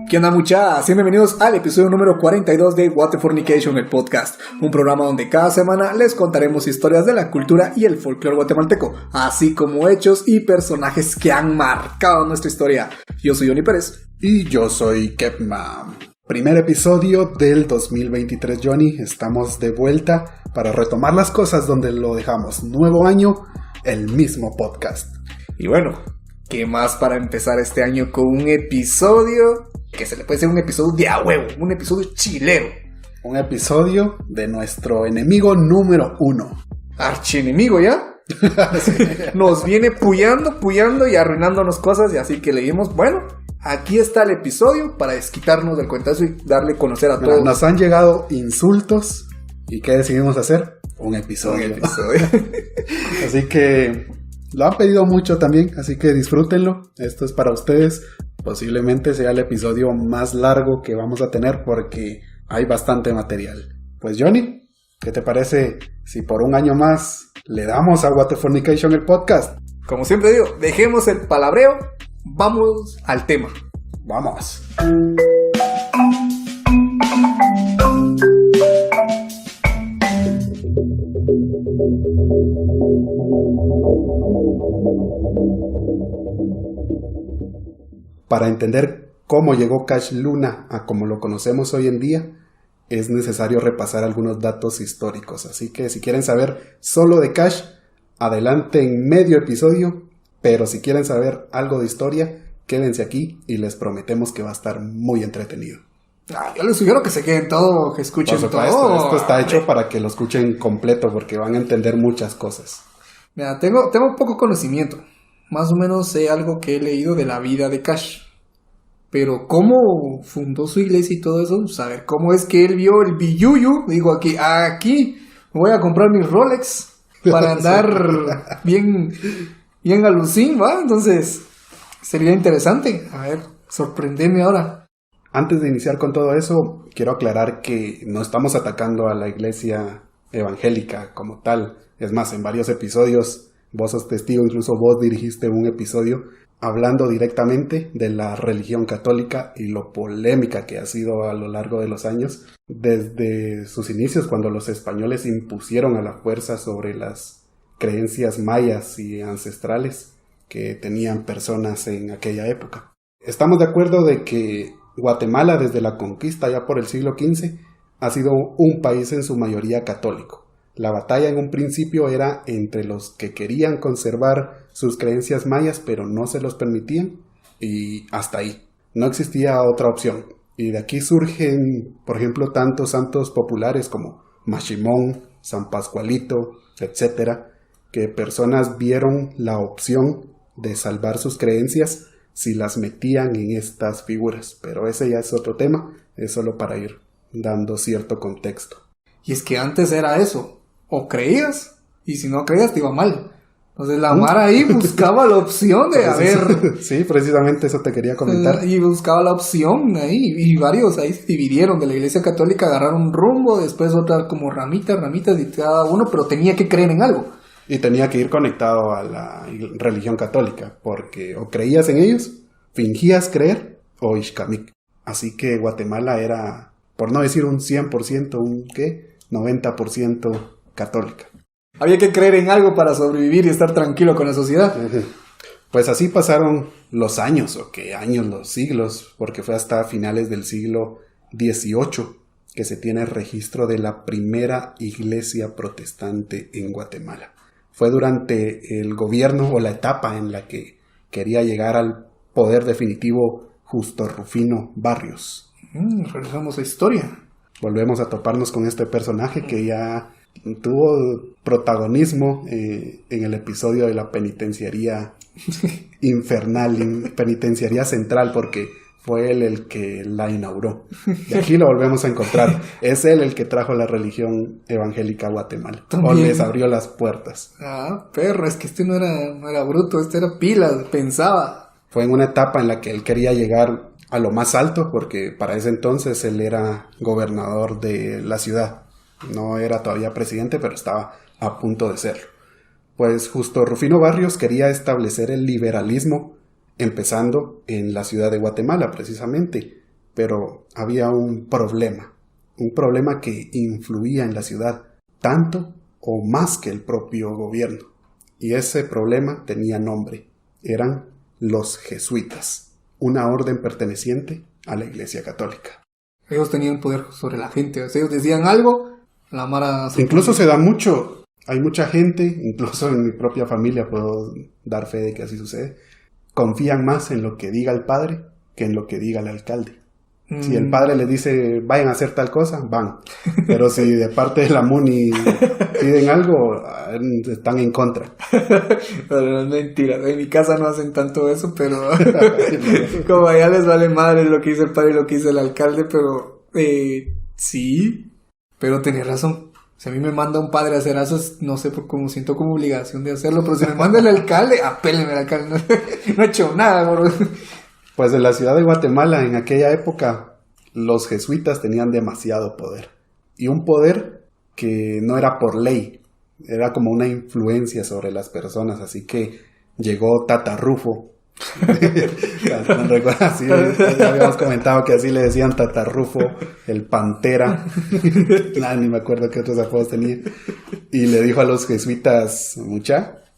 ¿Qué onda, muchachos? Bienvenidos al episodio número 42 de What the Fornication, el podcast. Un programa donde cada semana les contaremos historias de la cultura y el folclore guatemalteco, así como hechos y personajes que han marcado nuestra historia. Yo soy Johnny Pérez. Y yo soy Kepma. Primer episodio del 2023, Johnny. Estamos de vuelta para retomar las cosas donde lo dejamos. Nuevo año, el mismo podcast. Y bueno, ¿qué más para empezar este año con un episodio que se le puede decir un episodio de a huevo, un episodio chilero? Un episodio de nuestro enemigo número 1. Archienemigo, ¿ya? Nos viene puyando y arruinándonos cosas, y así que le dijimos, bueno, aquí está el episodio para desquitarnos del cuentazo y darle a conocer a todos. Nos han llegado insultos, ¿y qué decidimos hacer? Un episodio. Así que lo han pedido mucho también, así que disfrútenlo. Esto es para ustedes. Posiblemente sea el episodio más largo que vamos a tener porque hay bastante material. Pues Johnny, ¿qué te parece si por un año más le damos a What the Fornication, el podcast? Como siempre digo, dejemos el palabreo, vamos al tema. Vamos. Para entender cómo llegó Cash Luna a como lo conocemos hoy en día, es necesario repasar algunos datos históricos. Así que si quieren saber solo de Cash, adelante en medio episodio. Pero si quieren saber algo de historia, quédense aquí y les prometemos que va a estar muy entretenido. Yo les sugiero que se queden todo, que escuchen Por supuesto, todo. Esto está hecho para que lo escuchen completo porque van a entender muchas cosas. Mira, tengo poco conocimiento. Más o menos sé algo que he leído de la vida de Cash. Pero cómo fundó su iglesia y todo eso, saber cómo es que él vio el billuyo. Digo, aquí me voy a comprar mis Rolex para andar bien alucín, ¿va? Entonces, sería interesante. A ver, sorprendeme ahora. Antes de iniciar con todo eso, quiero aclarar que no estamos atacando a la iglesia evangélica como tal. Es más, en varios episodios, vos sos testigo, incluso vos dirigiste un episodio hablando directamente de la religión católica y lo polémica que ha sido a lo largo de los años, desde sus inicios cuando los españoles impusieron a la fuerza sobre las creencias mayas y ancestrales que tenían personas en aquella época. Estamos de acuerdo de que Guatemala desde la conquista ya por el siglo XV ha sido un país en su mayoría católico. La batalla en un principio era entre los que querían conservar sus creencias mayas pero no se los permitían, y hasta ahí. No existía otra opción. Y de aquí surgen, por ejemplo, tantos santos populares como Mashimón, San Pascualito, etc., que personas vieron la opción de salvar sus creencias si las metían en estas figuras. Pero ese ya es otro tema, es solo para ir dando cierto contexto. Y es que antes era eso. O creías, y si no creías te iba mal. Entonces la Mara ahí buscaba la opción de, a ver... Sí, precisamente eso te quería comentar. Y buscaba la opción ahí, y varios ahí se dividieron de la iglesia católica, agarraron un rumbo, después otra como ramitas de cada uno, pero tenía que creer en algo. Y tenía que ir conectado a la religión católica, porque o creías en ellos, fingías creer, o Ixcamik. Así que Guatemala era, por no decir un 100%, un 90% católica. Había que creer en algo para sobrevivir y estar tranquilo con la sociedad. Pues así pasaron los años, los siglos, porque fue hasta finales del siglo XVIII que se tiene registro de la primera iglesia protestante en Guatemala. Fue durante el gobierno o la etapa en la que quería llegar al poder definitivo Justo Rufino Barrios. Regresamos a historia. Volvemos a toparnos con este personaje que ya tuvo protagonismo en el episodio de la penitenciaría infernal, penitenciaría central, porque fue él el que la inauguró. Y aquí lo volvemos a encontrar. Es él el que trajo la religión evangélica a Guatemala. ¿También? O les abrió las puertas. Perro, es que este no era bruto, este era pilas, pensaba. Fue en una etapa en la que él quería llegar a lo más alto, porque para ese entonces él era gobernador de la ciudad. No era todavía presidente, pero estaba a punto de serlo. Pues justo Rufino Barrios quería establecer el liberalismo, empezando en la ciudad de Guatemala precisamente, pero había un problema que influía en la ciudad, tanto o más que el propio gobierno. Y ese problema tenía nombre, eran los jesuitas, una orden perteneciente a la Iglesia Católica. Ellos tenían poder sobre la gente, o sea, ellos decían algo, la mara... Incluso se da mucho, hay mucha gente, incluso en mi propia familia puedo dar fe de que así sucede, confían más en lo que diga el padre que en lo que diga el alcalde. Si el padre les dice, vayan a hacer tal cosa, van. Pero si de parte de la MUNI piden algo, están en contra. Pero no es mentira, en mi casa no hacen tanto eso, pero como allá les vale madre lo que dice el padre y lo que dice el alcalde, pero sí, pero tenés razón. Si a mí me manda un padre a hacer eso, no sé por cómo siento como obligación de hacerlo, pero si me manda el alcalde, apélenme al alcalde, no he hecho nada, bro. Pues en la ciudad de Guatemala, en aquella época, los jesuitas tenían demasiado poder. Y un poder que no era por ley, era como una influencia sobre las personas. Así que llegó Tata Rufo. ¿No recuerdas? Sí, habíamos comentado que así le decían Tata Rufo, el Pantera. Ni me acuerdo qué otros apodos tenía. Y le dijo a los jesuitas,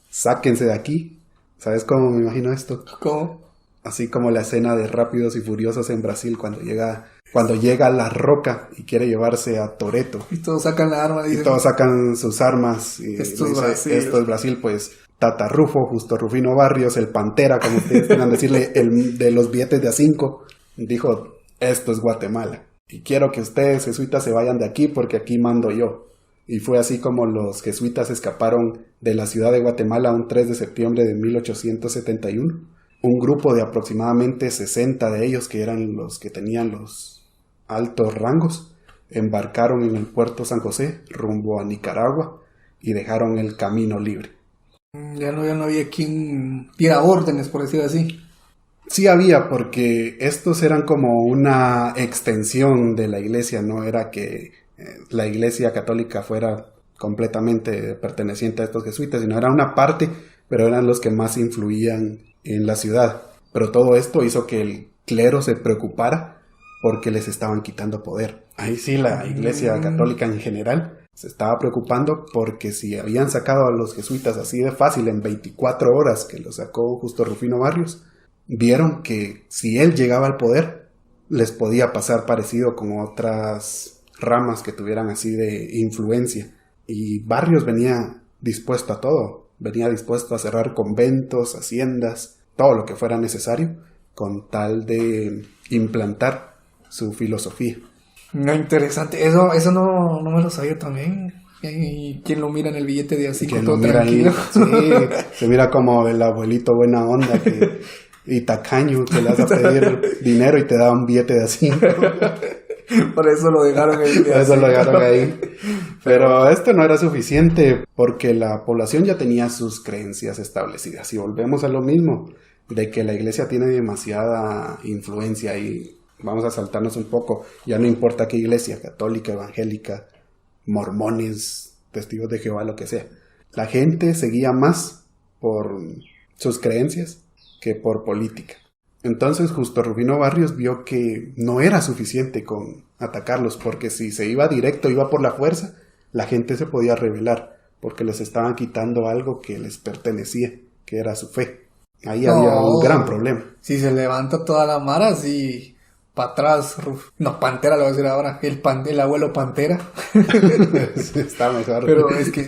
sáquense de aquí. ¿Sabes cómo me imagino esto? ¿Cómo? Así como la escena de Rápidos y Furiosos en Brasil cuando llega La Roca y quiere llevarse a Toretto. Y todos sacan la arma. Y todos sacan sus armas. Y esto es Brasil. Esto es Brasil, pues Tata Rufo, justo Rufino Barrios, el Pantera, como ustedes quieran decirle, el de los billetes de A5, dijo, esto es Guatemala. Y quiero que ustedes, jesuitas, se vayan de aquí porque aquí mando yo. Y fue así como los jesuitas escaparon de la ciudad de Guatemala un 3 de septiembre de 1871. Un grupo de aproximadamente 60 de ellos, que eran los que tenían los altos rangos, embarcaron en el puerto San José rumbo a Nicaragua y dejaron el camino libre. Ya no había quien diera órdenes, por decirlo así. Sí había, porque estos eran como una extensión de la iglesia, no era que la iglesia católica fuera completamente perteneciente a estos jesuitas, sino era una parte, pero eran los que más influían en la ciudad. Pero todo esto hizo que el clero se preocupara porque les estaban quitando poder. Ahí sí la iglesia católica en general se estaba preocupando porque si habían sacado a los jesuitas así de fácil en 24 horas que lo sacó justo Rufino Barrios, vieron que si él llegaba al poder les podía pasar parecido con otras ramas que tuvieran así de influencia. Y Barrios venía dispuesto a todo. Venía dispuesto a cerrar conventos, haciendas, todo lo que fuera necesario, con tal de implantar su filosofía. No, interesante. Eso no me lo sabía también. ¿Y quién lo mira en el billete de así todo tranquilo? Ahí, sí, se mira como el abuelito buena onda y tacaño que le vas a pedir dinero y te da un billete de así. Por eso lo dejaron ahí. Por eso lo dejaron ahí. Pero esto no era suficiente porque la población ya tenía sus creencias establecidas. Y volvemos a lo mismo, de que la iglesia tiene demasiada influencia y vamos a saltarnos un poco. Ya no importa qué iglesia, católica, evangélica, mormones, testigos de Jehová, lo que sea. La gente seguía más por sus creencias que por política. Entonces justo Rufino Barrios vio que no era suficiente con atacarlos, porque si se iba directo, iba por la fuerza, la gente se podía rebelar, porque les estaban quitando algo que les pertenecía, que era su fe. Ahí había un gran problema. Si se levanta toda la mara, así para atrás, no, Pantera lo voy a decir ahora, el abuelo Pantera. Está mejor. Pero es que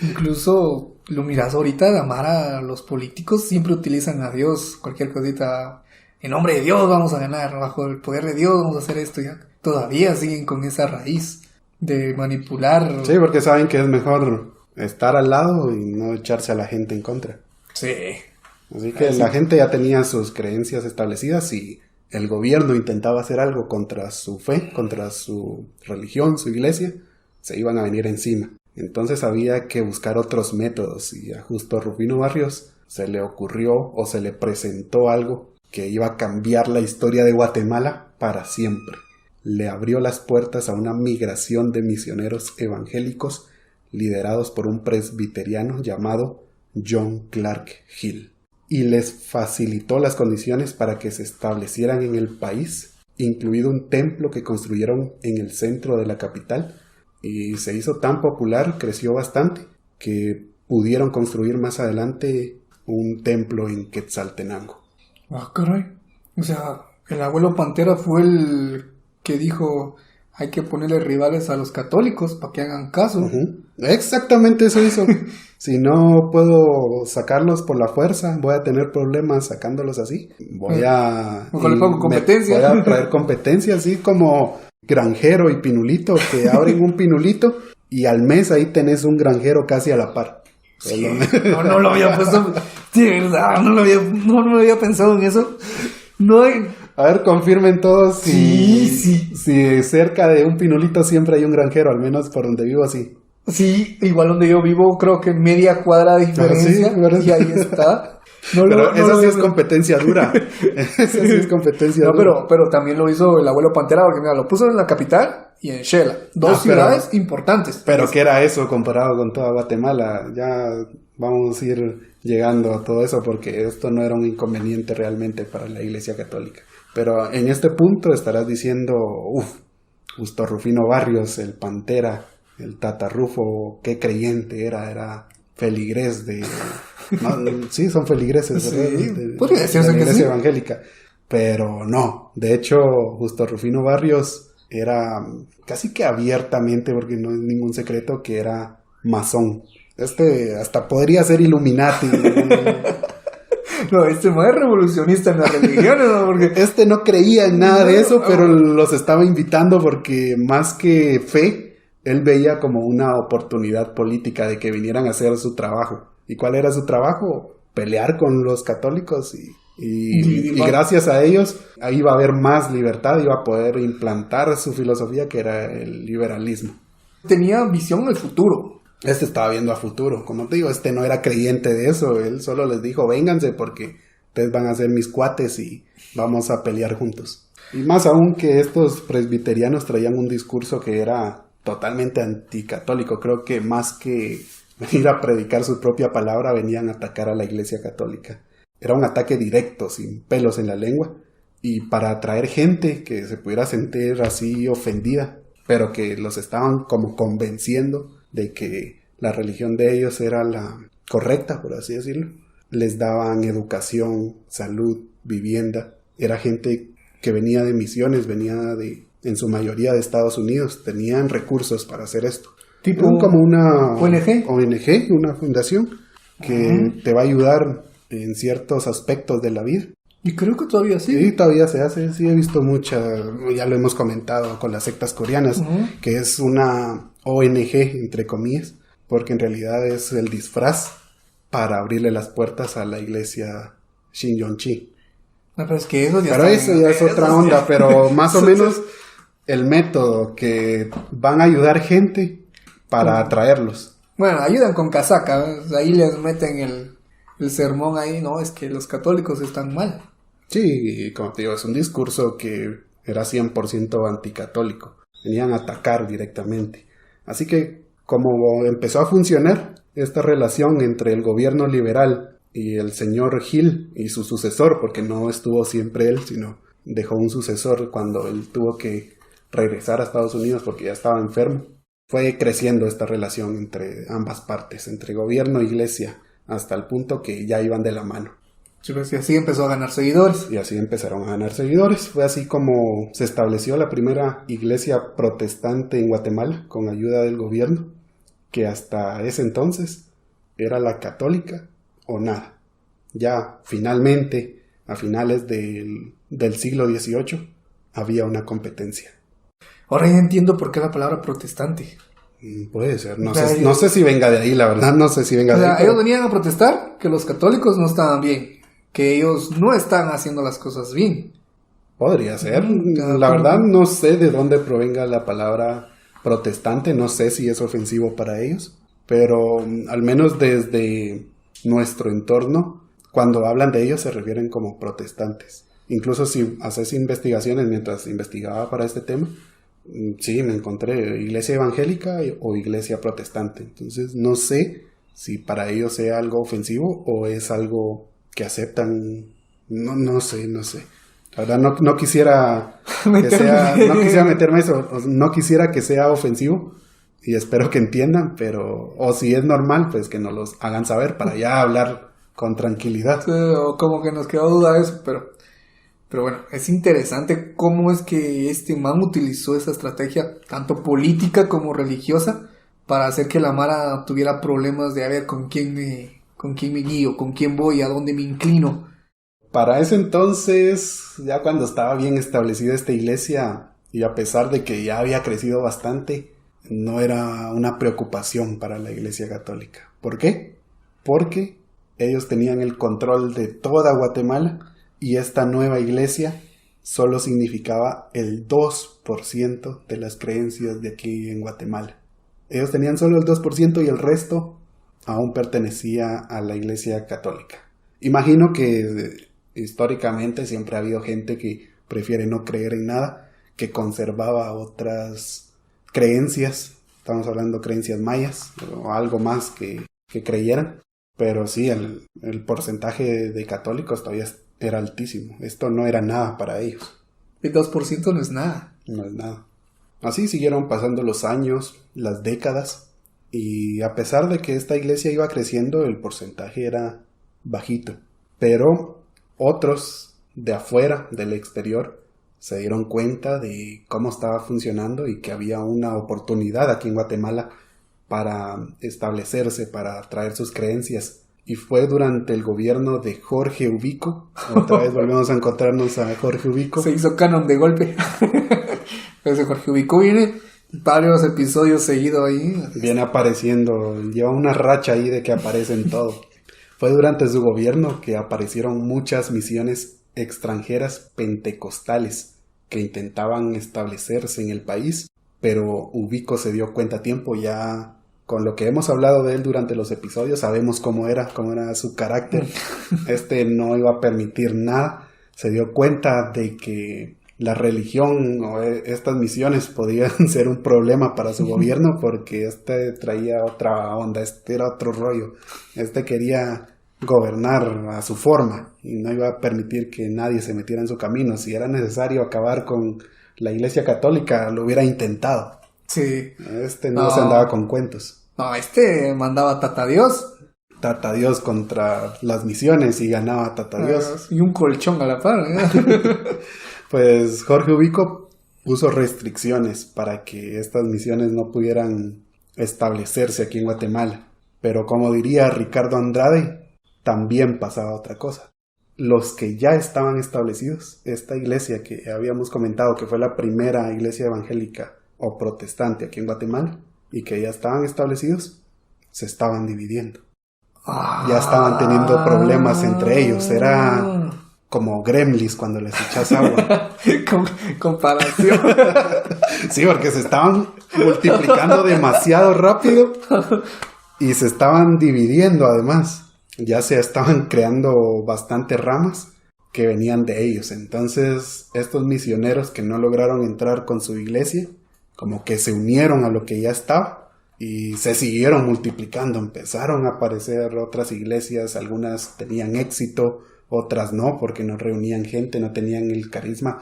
incluso lo miras ahorita, la mara, los políticos siempre utilizan a Dios, cualquier cosita, en nombre de Dios vamos a ganar, bajo el poder de Dios vamos a hacer esto, ya todavía siguen con esa raíz de manipular. Sí, porque saben que es mejor estar al lado y no echarse a la gente en contra. Sí. Así que la gente ya tenía sus creencias establecidas y el gobierno intentaba hacer algo contra su fe, contra su religión, su iglesia, se iban a venir encima. Entonces había que buscar otros métodos y a justo Rufino Barrios se le ocurrió o se le presentó algo que iba a cambiar la historia de Guatemala para siempre. Le abrió las puertas a una migración de misioneros evangélicos liderados por un presbiteriano llamado John Clark Hill, y les facilitó las condiciones para que se establecieran en el país, incluido un templo que construyeron en el centro de la capital, y se hizo tan popular, creció bastante, que pudieron construir más adelante un templo en Quetzaltenango. Ah, caray. O sea, el abuelo Pantera fue el que dijo, hay que ponerle rivales a los católicos para que hagan caso. Uh-huh. Exactamente eso hizo. Si no puedo sacarlos por la fuerza, voy a tener problemas sacándolos así. Voy a traer competencia, así como Granjero y Pinulito, que abren un pinulito y al mes ahí tenés un granjero casi a la par. Sí, no lo había puesto, de verdad, no lo había pensado en eso. No hay... A ver, confirmen todos si cerca de un pinulito siempre hay un granjero, al menos por donde vivo así. Sí, igual donde yo vivo, creo que media cuadra de diferencia, y ahí está. Pero esa sí es competencia dura. Esa sí es competencia dura. Pero también lo hizo el abuelo Pantera, porque mira, lo puso en la capital y en Xela. Dos ciudades importantes. Pero ¿qué era eso comparado con toda Guatemala? Ya vamos a ir llegando a todo eso, porque esto no era un inconveniente realmente para la Iglesia Católica. Pero en este punto estarás diciendo, Justo Rufino Barrios, el Pantera, el Tata Rufo, qué creyente era feligrés de... No, sí, son feligreses, sí, podría decirse de la Iglesia Evangélica. Pero no, de hecho, Justo Rufino Barrios era casi que abiertamente, porque no es ningún secreto, que era masón. Hasta podría ser Illuminati. No, más es revolucionista en las religiones, ¿no? Porque no creía en nada de eso, pero los estaba invitando porque más que fe, él veía como una oportunidad política de que vinieran a hacer su trabajo. ¿Y cuál era su trabajo? Pelear con los católicos y gracias a ellos ahí iba a haber más libertad, iba a poder implantar su filosofía, que era el liberalismo. Tenía visión del futuro. Estaba viendo a futuro, como te digo, no era creyente de eso, él solo les dijo, vénganse porque ustedes van a ser mis cuates y vamos a pelear juntos. Y más aún que estos presbiterianos traían un discurso que era totalmente anticatólico, creo que más que venir a predicar su propia palabra, venían a atacar a la Iglesia Católica. Era un ataque directo, sin pelos en la lengua, y para atraer gente que se pudiera sentir así ofendida, pero que los estaban como convenciendo de que la religión de ellos era la correcta, por así decirlo. Les daban educación, salud, vivienda. Era gente que venía de misiones, en su mayoría de Estados Unidos. Tenían recursos para hacer esto. Tipo como una ONG, una fundación que te va a ayudar en ciertos aspectos de la vida. Y creo que todavía sí. Sí, todavía se hace. Sí, he visto ya lo hemos comentado con las sectas coreanas, que es una ONG, entre comillas, porque en realidad es el disfraz para abrirle las puertas a la iglesia Shincheonji. No, pero es que eso ya es otra onda, pero más o menos el método que van a ayudar gente para atraerlos. Bueno, ayudan con casaca, ahí les meten el sermón ahí, no, es que los católicos están mal. Sí, como te digo, es un discurso que era 100% anticatólico. Venían a atacar directamente. Así que, como empezó a funcionar esta relación entre el gobierno liberal y el señor Hill y su sucesor, porque no estuvo siempre él, sino dejó un sucesor cuando él tuvo que regresar a Estados Unidos porque ya estaba enfermo, fue creciendo esta relación entre ambas partes, entre gobierno e iglesia, hasta el punto que ya iban de la mano. Sí, pues, y así empezó a ganar seguidores. Y así empezaron a ganar seguidores. Fue así como se estableció la primera iglesia protestante en Guatemala, con ayuda del gobierno, que hasta ese entonces era la católica o nada. Ya finalmente, a finales del siglo XVIII, había una competencia. Ahora ya entiendo por qué la palabra protestante. Puede ser, no sé si venga de ahí, la verdad, no sé si venga de ahí. Ellos venían a protestar que los católicos no estaban bien, que ellos no están haciendo las cosas bien. Podría ser, la verdad no sé de dónde provenga la palabra protestante, no sé si es ofensivo para ellos, pero al menos desde nuestro entorno, cuando hablan de ellos se refieren como protestantes. Incluso si haces investigaciones, mientras investigaba para este tema, Sí, me encontré iglesia evangélica o iglesia protestante. Entonces no sé si para ellos sea algo ofensivo o es algo que aceptan. No, no sé. La verdad no quisiera que sea, no quisiera meterme eso, no quisiera que sea ofensivo y espero que entiendan, pero, o si es normal, pues que nos los hagan saber para ya hablar con tranquilidad. Sí, o como que nos quedó duda de eso, pero bueno, es interesante cómo es que este man utilizó esa estrategia, tanto política como religiosa, para hacer que la Mara tuviera problemas de a ver con quién me guío, con quién voy, a dónde me inclino. Para ese entonces, ya cuando estaba bien establecida esta iglesia, y a pesar de que ya había crecido bastante, no era una preocupación para la iglesia católica. ¿Por qué? Porque ellos tenían el control de toda Guatemala y esta nueva iglesia solo significaba el 2% de las creencias de aquí en Guatemala. Ellos tenían solo el 2% y el resto aún pertenecía a la iglesia católica. Imagino que históricamente siempre ha habido gente que prefiere no creer en nada, que conservaba otras creencias, estamos hablando de creencias mayas o algo más que creyeran, pero sí, el porcentaje de católicos todavía era altísimo, esto no era nada para ellos. El 2% no es nada. No es nada. Así siguieron pasando los años, las décadas, y a pesar de que esta iglesia iba creciendo, el porcentaje era bajito. Pero otros de afuera, del exterior, se dieron cuenta de cómo estaba funcionando y que había una oportunidad aquí en Guatemala para establecerse, para traer sus creencias. Y fue durante el gobierno de Jorge Ubico. Otra vez volvemos a encontrarnos a Jorge Ubico. Se hizo canon de golpe. Ese Jorge Ubico viene varios episodios seguidos ahí. Viene apareciendo, lleva una racha ahí de que aparece en todo. Fue durante su gobierno que aparecieron muchas misiones extranjeras pentecostales que intentaban establecerse en el país, pero Ubico se dio cuenta a tiempo. Ya con lo que hemos hablado de él durante los episodios sabemos cómo era su carácter. No iba a permitir nada. Se dio cuenta de que la religión o estas misiones podían ser un problema para su gobierno porque traía otra onda, era otro rollo. Quería gobernar a su forma y no iba a permitir que nadie se metiera en su camino. Si era necesario acabar con la iglesia católica, lo hubiera intentado. Sí. No se andaba con cuentos. No, mandaba Tata Dios. Tata Dios contra las misiones y ganaba Tata Dios. Y un colchón a la par, Pues Jorge Ubico puso restricciones para que estas misiones no pudieran establecerse aquí en Guatemala. Pero como diría Ricardo Andrade, también pasaba otra cosa. Los que ya estaban establecidos, esta iglesia que habíamos comentado que fue la primera iglesia evangélica o protestante aquí en Guatemala y que ya estaban establecidos, se estaban dividiendo. Ya estaban teniendo problemas entre ellos. Era como gremlins cuando les echas agua. Comparación. Sí, porque se estaban multiplicando demasiado rápido y se estaban dividiendo además. Ya se estaban creando bastantes ramas que venían de ellos. Entonces, estos misioneros que no lograron entrar con su iglesia, como que se unieron a lo que ya estaba y se siguieron multiplicando. Empezaron a aparecer otras iglesias, algunas tenían éxito, otras no, porque no reunían gente, no tenían el carisma.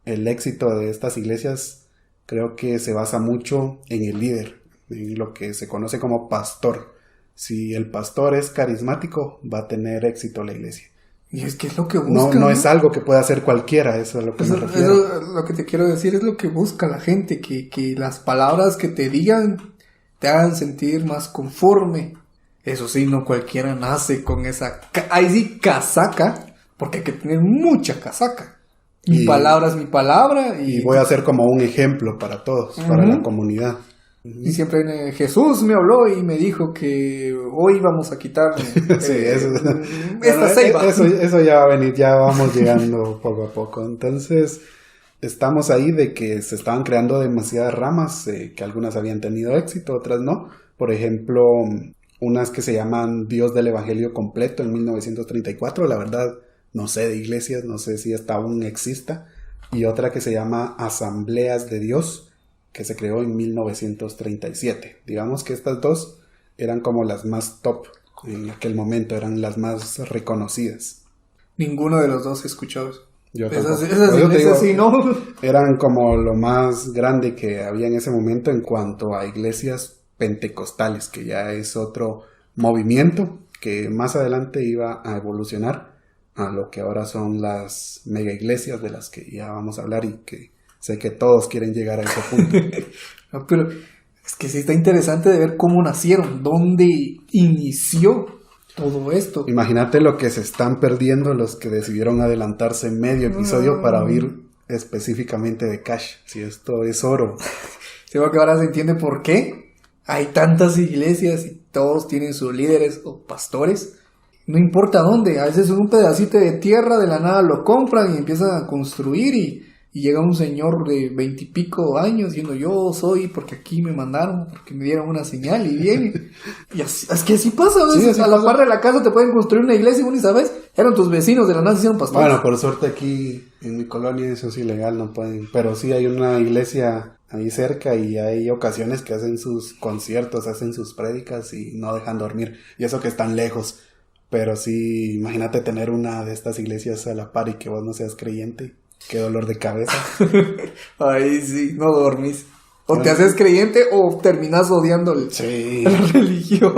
El éxito de estas iglesias creo que se basa mucho en el líder, en lo que se conoce como pastor. Si el pastor es carismático, va a tener éxito la iglesia. Y es que es lo que busca. No es algo que pueda hacer cualquiera, eso es a lo que me refiero. Eso, lo que te quiero decir es lo que busca la gente, que las palabras que te digan te hagan sentir más conforme. Eso sí, no cualquiera nace con esa... Ahí sí, casaca, porque hay que tener mucha casaca. Mi palabra es mi palabra. Y voy a ser como un ejemplo para todos, para la comunidad. Y siempre viene, Jesús me habló y me dijo que hoy vamos a quitar sí, esta ceiba. Eso ya va a venir, ya vamos llegando poco a poco. Entonces, estamos ahí de que se estaban creando demasiadas ramas, que algunas habían tenido éxito, otras no. Por ejemplo, unas que se llaman Dios del Evangelio Completo en 1934, la verdad no sé de iglesias, no sé si esta aún exista. Y otra que se llama Asambleas de Dios, que se creó en 1937. Digamos que estas dos eran como las más top en aquel momento, eran las más reconocidas. Ninguno de los dos he escuchado eso. Yo Esas tampoco. iglesias sí, ¿no? Eran como lo más grande que había en ese momento en cuanto a iglesias pentecostales, que ya es otro movimiento que más adelante iba a evolucionar a lo que ahora son las mega iglesias de las que ya vamos a hablar y que sé que todos quieren llegar a ese punto. No, pero es que sí está interesante de ver cómo nacieron, dónde inició todo esto. Imagínate lo que se están perdiendo los que decidieron adelantarse medio episodio para oír específicamente de Cash. Si esto es oro. Seguro que ahora se entiende por qué hay tantas iglesias y todos tienen sus líderes o pastores. No importa dónde, a veces un pedacito de tierra de la nada lo compran y empiezan a construir y llega un señor de 20 y pico años diciendo yo soy porque aquí me mandaron, porque me dieron una señal y viene. Y así, es que así pasa, a veces Sí, así a la pasa. par de la casa te pueden construir una iglesia y vos ni sabes, eran tus vecinos de la nada se hicieron pastores. Bueno, por suerte aquí en mi colonia eso es ilegal, no pueden. Pero sí hay una iglesia ahí cerca y hay ocasiones que hacen sus conciertos, hacen sus prédicas y no dejan dormir. Y eso que están lejos. Pero sí, imagínate tener una de estas iglesias a la par y que vos no seas creyente. Qué dolor de cabeza. Ahí sí, no dormís. O te haces creyente o terminas odiando Sí. la religión.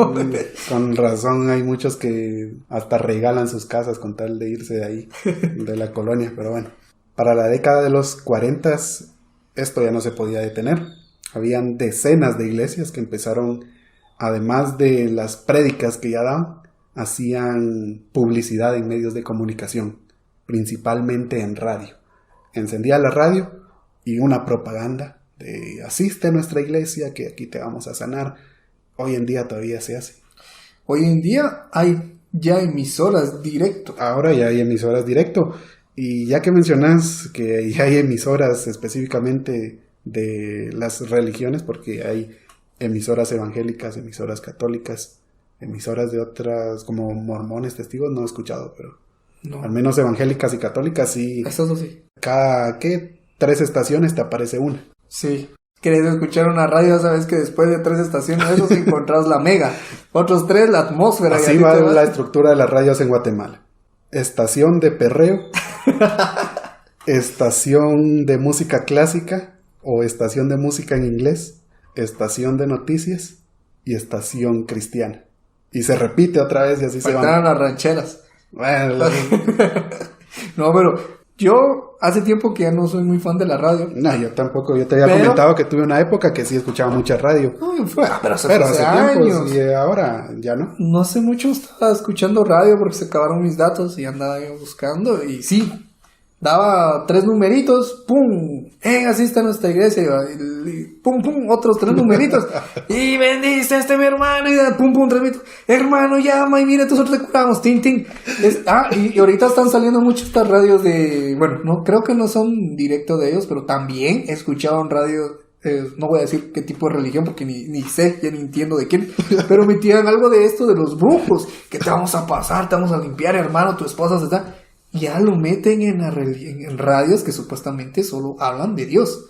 Con razón hay muchos que hasta regalan sus casas con tal de irse de ahí, de la colonia. Pero bueno, para la década de los 40 esto ya no se podía detener. Habían decenas de iglesias que empezaron, además de las prédicas que ya daban, hacían publicidad en medios de comunicación, principalmente en radio. Encendía la radio y una propaganda de asiste a nuestra iglesia que aquí te vamos a sanar. Hoy en día todavía se hace. Hoy en día hay ya emisoras directo. Ahora ya hay emisoras directo. Y ya que mencionas que ya hay emisoras específicamente de las religiones, porque hay emisoras evangélicas, emisoras católicas, emisoras de otras como mormones, testigos, no he escuchado, pero No, al menos evangélicas y católicas sí. eso sí. Cada, ¿qué? 3 estaciones te aparece una. Sí. ¿Querés escuchar una radio? Sabes que después de 3 estaciones de esos encontrás la mega. Otros 3, la atmósfera. Así va la estructura de las radios en Guatemala. Estación de perreo, estación de música clásica o estación de música en inglés, estación de noticias y estación cristiana. Y se repite otra vez y así se Faltaron van. las rancheras. Bueno, No, pero yo hace tiempo que ya no soy muy fan de la radio. no, yo tampoco. Yo te había Pero- comentado que tuve una época que sí escuchaba mucha radio. No, pero hace Pero hace años. tiempo y ahora ya no. No hace mucho estaba escuchando radio porque se acabaron mis datos y andaba yo buscando y sí, daba 3 numeritos, pum, así está nuestra iglesia, y pum, pum, otros 3 numeritos, y bendice a mi hermano, y pum, pum, 3 numeritos, hermano, llama y mira, nosotros te curamos, tin, tin. Y ahorita están saliendo muchas estas radios de, bueno, no, creo que no son directo de ellos, pero también he escuchado en radio. No voy a decir qué tipo de religión porque ni sé, ya ni entiendo de quién, pero metían algo de esto de los brujos, que te vamos a pasar, te vamos a limpiar, hermano, tu esposa se está. Ya lo meten en radios que supuestamente solo hablan de Dios.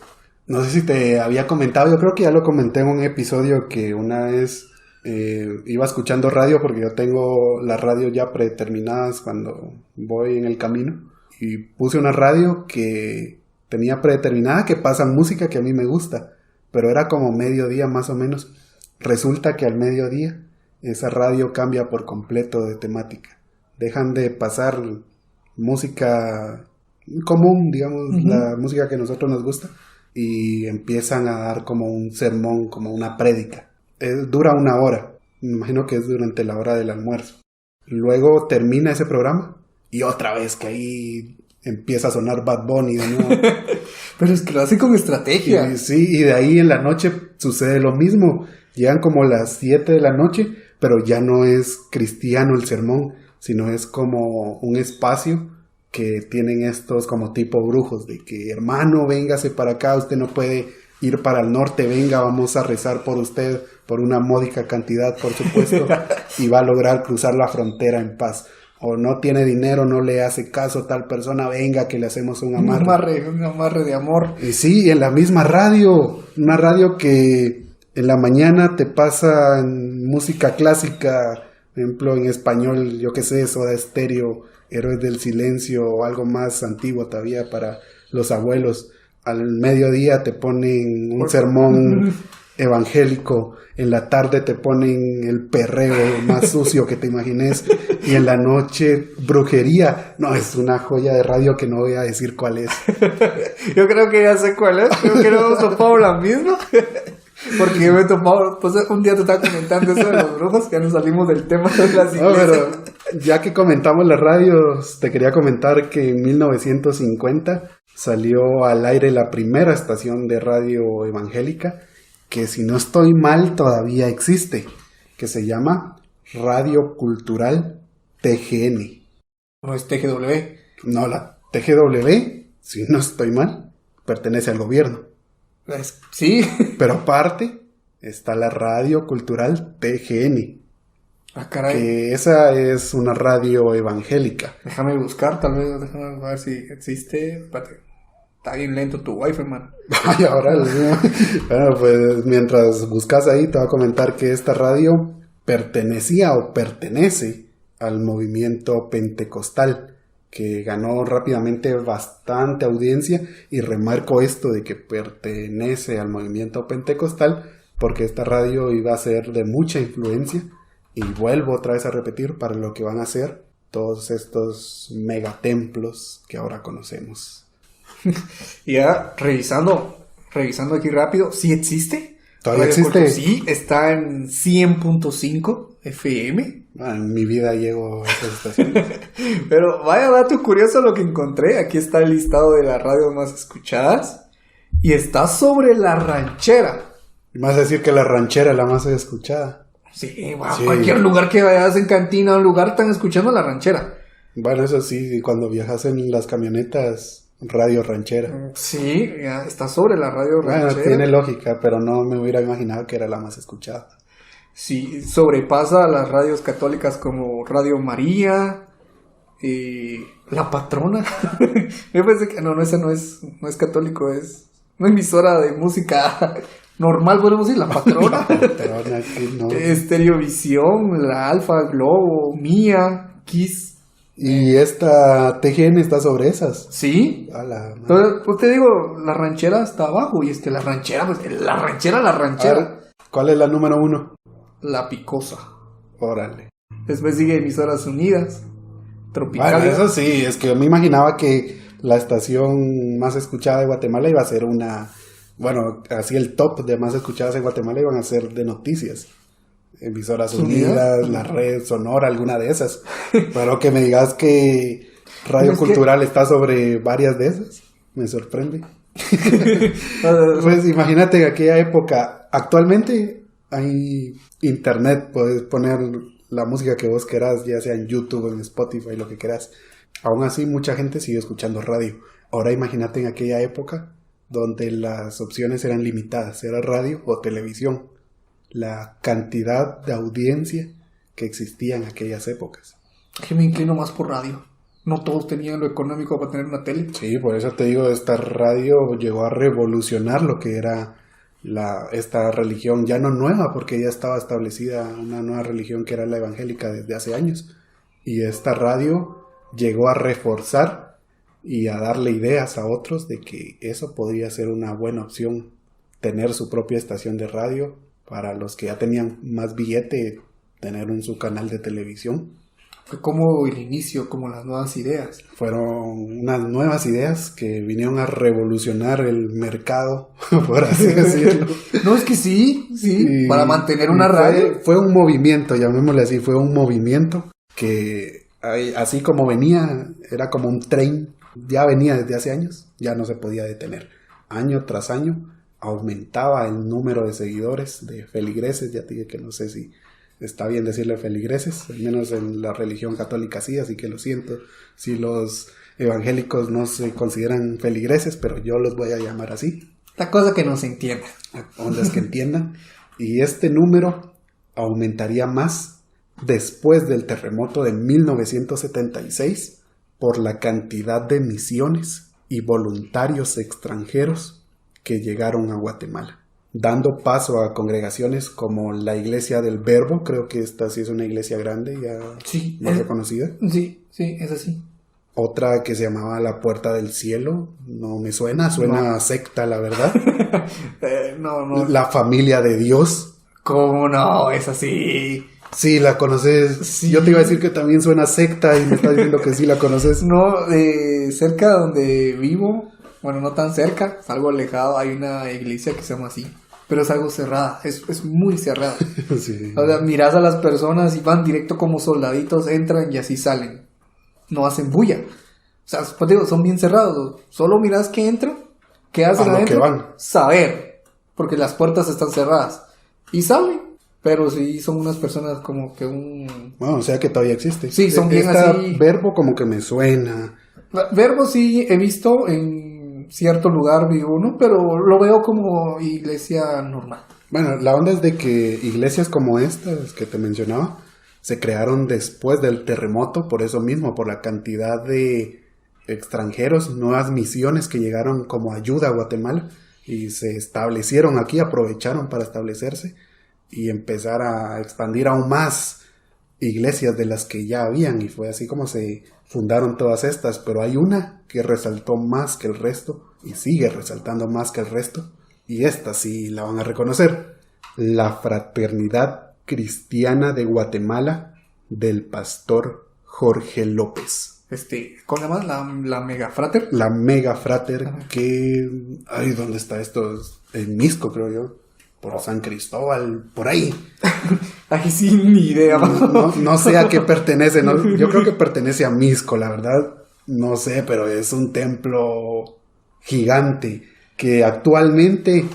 No sé si te había comentado, yo creo que ya lo comenté en un episodio que una vez iba escuchando radio porque yo tengo las radios ya predeterminadas cuando voy en el camino y puse una radio que tenía predeterminada que pasa música que a mí me gusta, pero era como mediodía más o menos. Resulta que al mediodía esa radio cambia por completo de temática. Dejan de pasar música común, digamos, la música que a nosotros nos gusta, y empiezan a dar como un sermón, como una prédica. Dura 1 hora, me imagino que es durante la hora del almuerzo. Luego termina ese programa y otra vez que ahí empieza a sonar Bad Bunny de nuevo. Pero es que lo hace con estrategia. Y, sí, y de ahí en la noche sucede lo mismo. Llegan como las 7 de la noche, pero ya no es cristiano el sermón, sino es como un espacio que tienen estos como tipo brujos, de que hermano, véngase para acá, usted no puede ir para el norte, venga, vamos a rezar por usted, por una módica cantidad, por supuesto, y va a lograr cruzar la frontera en paz. o no tiene dinero, no le hace caso a tal persona, venga que le hacemos un amarre. Un amarre de amor. Y sí, en la misma radio, una radio que en la mañana te pasa en música clásica, por ejemplo en español, yo qué sé, Soda Stereo, Héroes del Silencio o algo más antiguo todavía para los abuelos. Al mediodía te ponen un sermón evangélico, en la tarde te ponen el perreo más sucio que te imagines y en la noche brujería. No, es una joya de radio que no voy a decir cuál es. Yo creo que ya sé cuál es, creo que no hemos topado la misma. Porque yo me he topado, pues un día te estaba comentando eso de los brujos, ya nos salimos del tema de las iglesias. No, pero ya que comentamos las radios, te quería comentar que en 1950 salió al aire la primera estación de radio evangélica, que si no estoy mal todavía existe, que se llama Radio Cultural TGN. No es TGW. No, la TGW, si no estoy mal, pertenece al gobierno. Sí. Pero aparte está la Radio Cultural TGN. Ah, caray. Que esa es una radio evangélica. Déjame buscar, tal vez, déjame ver si existe. Espérate. Está bien lento tu wifi, man. Ay, ahora bueno, pues mientras buscas ahí te voy a comentar que esta radio pertenecía o pertenece al movimiento pentecostal, que ganó rápidamente bastante audiencia, y remarco esto de que pertenece al movimiento pentecostal porque esta radio iba a ser de mucha influencia, y vuelvo otra vez a repetir, para lo que van a ser todos estos megatemplos que ahora conocemos. Y ya revisando aquí rápido, ¿sí existe? ¿Todavía existe? Sí, está en 100.5 FM. En mi vida llego a esas estaciones. Pero vaya dato curioso lo que encontré. Aquí está el listado de las radios más escuchadas. Y está sobre La Ranchera. ¿Me vas a decir que La Ranchera es la más escuchada? Sí, bueno, sí. Cualquier lugar que vayas, en cantina o un lugar, están escuchando La Ranchera. Bueno, eso sí, cuando viajas en las camionetas, Radio Ranchera. Sí, ya está sobre la Radio Ranchera. Bueno, tiene lógica, pero no me hubiera imaginado que era la más escuchada. Sí, sobrepasa a las radios católicas como Radio María, La Patrona. Yo pensé que esa no es católico, es una emisora de música normal, podemos decir, La Patrona. No. Estereovisión, La Alfa, Globo, Mía, Kiss. Y esta TGN está sobre esas. Sí. Entonces, pues te digo, La Ranchera está abajo. Y La Ranchera, pues, La Ranchera. ¿Cuál es la número 1? La Picosa. Órale. Después sigue Emisoras Unidas, Tropical. Bueno, eso sí, es que yo me imaginaba que la estación más escuchada de Guatemala iba a ser una... Bueno, así el top de más escuchadas en Guatemala iban a ser de noticias. Emisoras Unidas, la Red Sonora, alguna de esas. Pero que me digas que Radio Cultural está sobre varias de esas, me sorprende. Pues imagínate en aquella época. Actualmente hay internet, puedes poner la música que vos querás, ya sea en YouTube, en Spotify, lo que quieras. Aún así mucha gente sigue escuchando radio. Ahora imagínate en aquella época donde las opciones eran limitadas, era radio o televisión. La cantidad de audiencia que existía en aquellas épocas. Que me inclino más por radio. No todos tenían lo económico para tener una tele. Sí, por eso te digo, esta radio llegó a revolucionar lo que era esta religión, ya no nueva, porque ya estaba establecida una nueva religión que era la evangélica desde hace años. Y esta radio llegó a reforzar y a darle ideas a otros de que eso podría ser una buena opción, tener su propia estación de radio. Para los que ya tenían más billete, tener su canal de televisión. Fue como el inicio, como las nuevas ideas. Fueron unas nuevas ideas que vinieron a revolucionar el mercado, por así decirlo. No, es que sí, para mantener una radio. Fue un movimiento, llamémosle así, fue un movimiento que así como venía, era como un tren, ya venía desde hace años, ya no se podía detener. Año tras año aumentaba el número de seguidores de feligreses, ya te dije que no sé si está bien decirle feligreses, al menos en la religión católica sí, así que lo siento si los evangélicos no se consideran feligreses, pero yo los voy a llamar así. La cosa que no se entienda. Ondas que entiendan. Y este número aumentaría más después del terremoto de 1976 por la cantidad de misiones y voluntarios extranjeros que llegaron a Guatemala, dando paso a congregaciones como la Iglesia del Verbo. Creo que esta sí es una iglesia grande, ya Sí, más reconocida. Sí, es así. Otra que se llamaba La Puerta del Cielo, no me suena No. a secta, la verdad. No. La Familia de Dios. ¿Cómo no? Es así. Sí, la conoces. Sí. Yo te iba a decir que también suena a secta y me estás diciendo que sí la conoces. No, cerca de donde vivo, bueno, no tan cerca, es algo alejado, hay una iglesia que se llama así. Pero es algo cerrada, es muy cerrada. Sí. O sea, miras a las personas y van directo como soldaditos, entran y así salen. No hacen bulla. O sea, pues digo, son bien cerrados. Solo miras que entran, qué hacen A lo adentro, que van. saber, porque las puertas están cerradas. Y salen, pero sí son unas personas como que un... Bueno, o sea que todavía existe. Sí, son bien Esta así. Verbo como que me suena. Verbo sí he visto en cierto lugar, vi uno, pero lo veo como iglesia normal. Bueno, la onda es de que iglesias como estas que te mencionaba se crearon después del terremoto, por eso mismo, por la cantidad de extranjeros, nuevas misiones que llegaron como ayuda a Guatemala y se establecieron aquí, aprovecharon para establecerse y empezar a expandir aún más iglesias de las que ya habían, y fue así como se fundaron todas estas. Pero hay una que resaltó más que el resto y sigue resaltando más que el resto, y esta sí la van a reconocer: la Fraternidad Cristiana de Guatemala del pastor Jorge López. ¿Cómo se llama? La Mega Frater. La Mega Frater. Ajá. Que... Ay, ¿dónde está esto? En Misco, creo yo. Por San Cristóbal, por ahí. Ay, sí, ni idea. No sé a qué pertenece, ¿no? Yo creo que pertenece a Misco, la verdad. No sé, pero es un templo gigante que actualmente,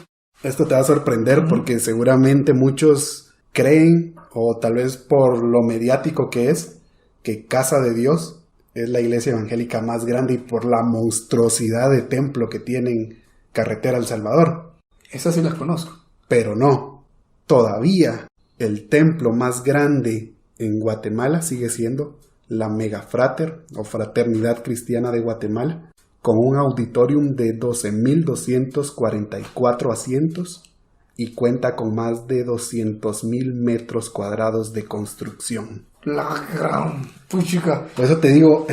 esto te va a sorprender porque seguramente muchos creen, o tal vez por lo mediático que es, que Casa de Dios es la iglesia evangélica más grande y por la monstruosidad de templo que tienen Carretera El Salvador. Esas sí las conozco. Pero no, todavía el templo más grande en Guatemala sigue siendo la Mega Frater o Fraternidad Cristiana de Guatemala, con un auditorium de 12.244 asientos y cuenta con más de 200.000 metros cuadrados de construcción. La gran puchica. Por eso te digo,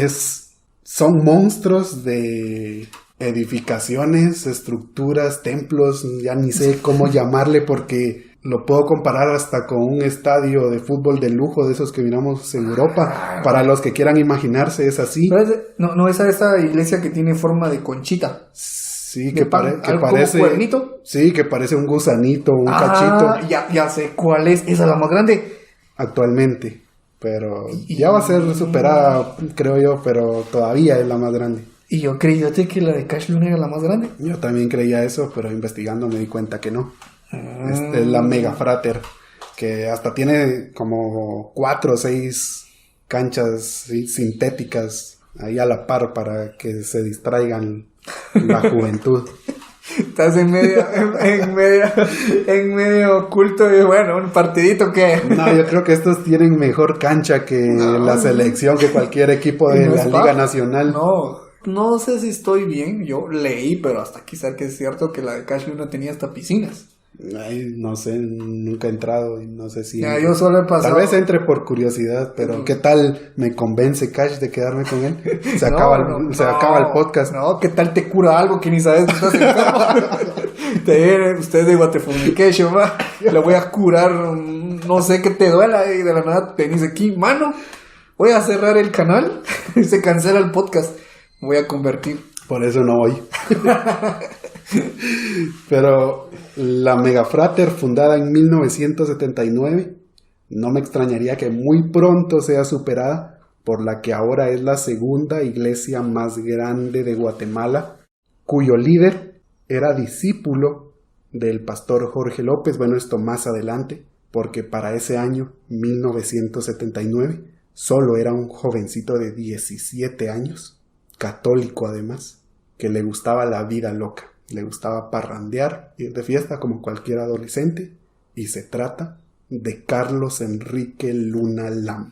son monstruos de edificaciones, estructuras, templos, ya ni sé cómo llamarle, porque lo puedo comparar hasta con un estadio de fútbol de lujo de esos que miramos en Europa. Para los que quieran imaginarse, es así. No es esa iglesia que tiene forma de conchita. Sí, que parece... ¿Como cuernito? Sí, que parece un gusanito, un cachito. Ya sé cuál es. Esa es la más grande. Actualmente. Pero ya va a ser superada, creo yo, pero todavía es la más grande. Y yo creí que la de Cash Luna era la más grande. Yo también creía eso, pero investigando me di cuenta que no. Es la Mega Frater, que hasta tiene como 4 o 6 canchas sintéticas ahí a la par para que se distraigan la juventud. Estás en medio oculto y bueno, un partidito que... No, yo creo que estos tienen mejor cancha que la selección, que cualquier equipo de la Liga Nacional. No sé si estoy bien, yo leí, pero hasta quizá que es cierto que la de Cash Luna tenía hasta piscinas. Ay, no sé, nunca he entrado y no sé si... Ya, yo solo he pasado... Tal vez entre por curiosidad, pero ¿qué tal me convence Cash de quedarme con él? Se acaba el podcast. No, ¿qué tal te cura algo que ni sabes que estás enfermo? Te vienen ustedes de Guatefumication, le voy a curar, no sé qué te duela, y de la nada venís aquí, mano, voy a cerrar el canal, y se cancela el podcast, me voy a convertir. Por eso no voy. Pero la Mega Frater, fundada en 1979, no me extrañaría que muy pronto sea superada por la que ahora es la segunda iglesia más grande de Guatemala, cuyo líder era discípulo del pastor Jorge López. Bueno, esto más adelante, porque para ese año, 1979, solo era un jovencito de 17 años, católico además, que le gustaba la vida loca. Le gustaba parrandear, ir de fiesta como cualquier adolescente, y se trata de Carlos Enrique Luna Lam,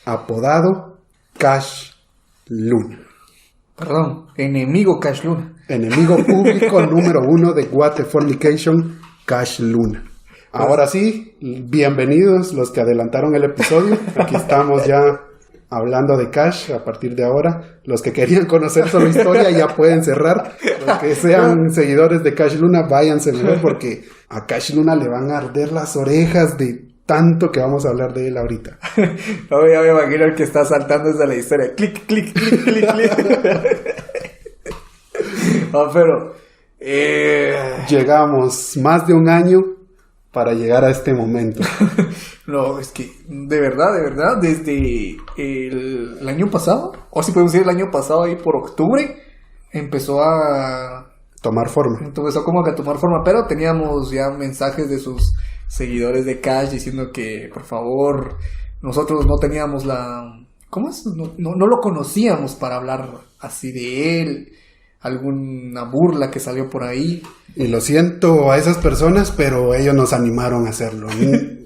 apodado Cash Luna. Perdón, enemigo Cash Luna. Enemigo público número 1 de Guatefornication, Cash Luna. Ahora sí, bienvenidos los que adelantaron el episodio. Aquí estamos ya hablando de Cash a partir de ahora. Los que querían conocer su historia ya pueden cerrar. Los que sean seguidores de Cash Luna, váyanse mejor porque a Cash Luna le van a arder las orejas de tanto que vamos a hablar de él ahorita. No, ya me imagino el que está saltando desde la historia. Clic, clic, clic, clic, clic. No, pero... Llegamos más de un año para llegar a este momento. No, es que de verdad, desde el año pasado, o si podemos decir el año pasado, ahí por octubre, empezó como a tomar forma, pero teníamos ya mensajes de sus seguidores de Cash diciendo que, por favor, nosotros no teníamos ¿cómo es? No lo conocíamos para hablar así de él, alguna burla que salió por ahí. Y lo siento a esas personas, pero ellos nos animaron a hacerlo.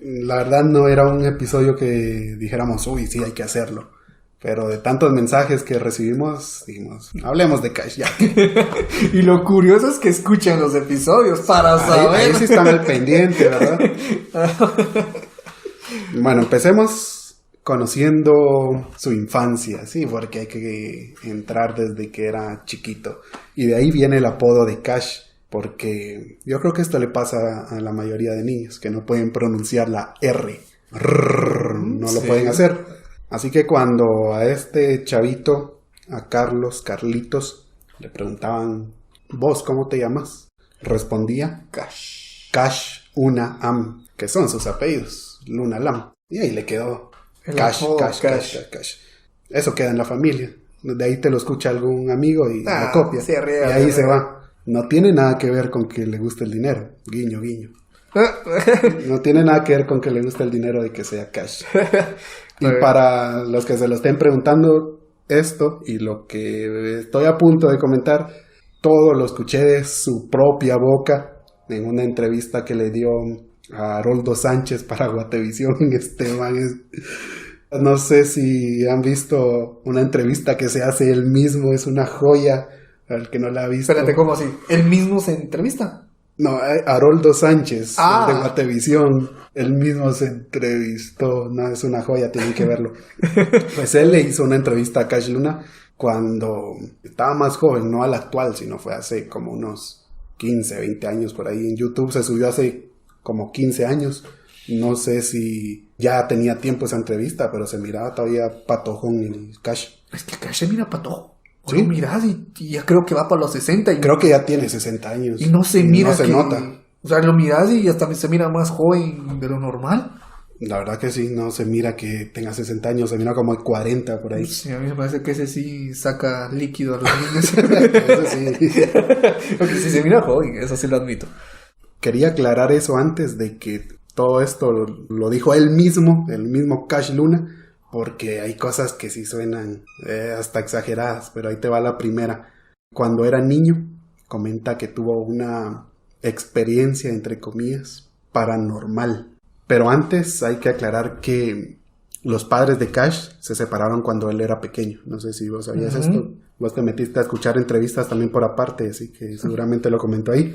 La verdad no era un episodio que dijéramos, uy, sí, hay que hacerlo. Pero de tantos mensajes que recibimos, dijimos, hablemos de Cash ya. Y lo curioso es que escuchan los episodios para saber. Ahí sí están al pendiente, ¿verdad? Bueno, empecemos conociendo su infancia, sí, porque hay que entrar desde que era chiquito. Y de ahí viene el apodo de Cash. Porque yo creo que esto le pasa a la mayoría de niños, que no pueden pronunciar la R. No lo pueden hacer. Así que cuando a este chavito, a Carlitos, le preguntaban, ¿vos cómo te llamas? Respondía, Cash Una Am, que son sus apellidos, Luna Lam. Y ahí le quedó Cash. Eso queda en la familia. De ahí te lo escucha algún amigo y lo copia. Y ahí se va. No tiene nada que ver con que le guste el dinero. Guiño, guiño. No tiene nada que ver con que le guste el dinero de que sea Cash. Y para los que se lo estén preguntando esto y lo que estoy a punto de comentar, todo lo escuché de su propia boca en una entrevista que le dio a Haroldo Sánchez para Guatevisión. No sé si han visto una entrevista que se hace él mismo, es una joya. Al que no la ha visto. Espérate, ¿cómo así? ¿Él mismo se entrevista? No, Haroldo Sánchez, de Guatevisión. Él mismo se entrevistó. No, es una joya, tienen que verlo. Pues él le hizo una entrevista a Cash Luna cuando estaba más joven, no al actual, sino fue hace como unos 15, 20 años por ahí. En YouTube se subió hace como 15 años. No sé si ya tenía tiempo esa entrevista, pero se miraba todavía patojón el Cash. Es que Cash se mira patojo. Sí. Lo miras y ya creo que va para los 60. Creo que ya tiene 60 años. Y no se mira. No se nota. O sea, lo miras y hasta se mira más joven de lo normal. La verdad que sí, no se mira que tenga 60 años, se mira como de 40 por ahí. Sí, a mí me parece que ese sí saca líquido a los niños. Eso sí. Porque sí se mira joven, eso sí lo admito. Quería aclarar eso antes de que todo esto lo dijo él mismo, el mismo Cash Luna. Porque hay cosas que sí suenan hasta exageradas, pero ahí te va la primera. Cuando era niño, comenta que tuvo una experiencia, entre comillas, paranormal. Pero antes hay que aclarar que los padres de Cash se separaron cuando él era pequeño. No sé si vos sabías esto. Vos te metiste a escuchar entrevistas también por aparte, así que seguramente lo comentó ahí.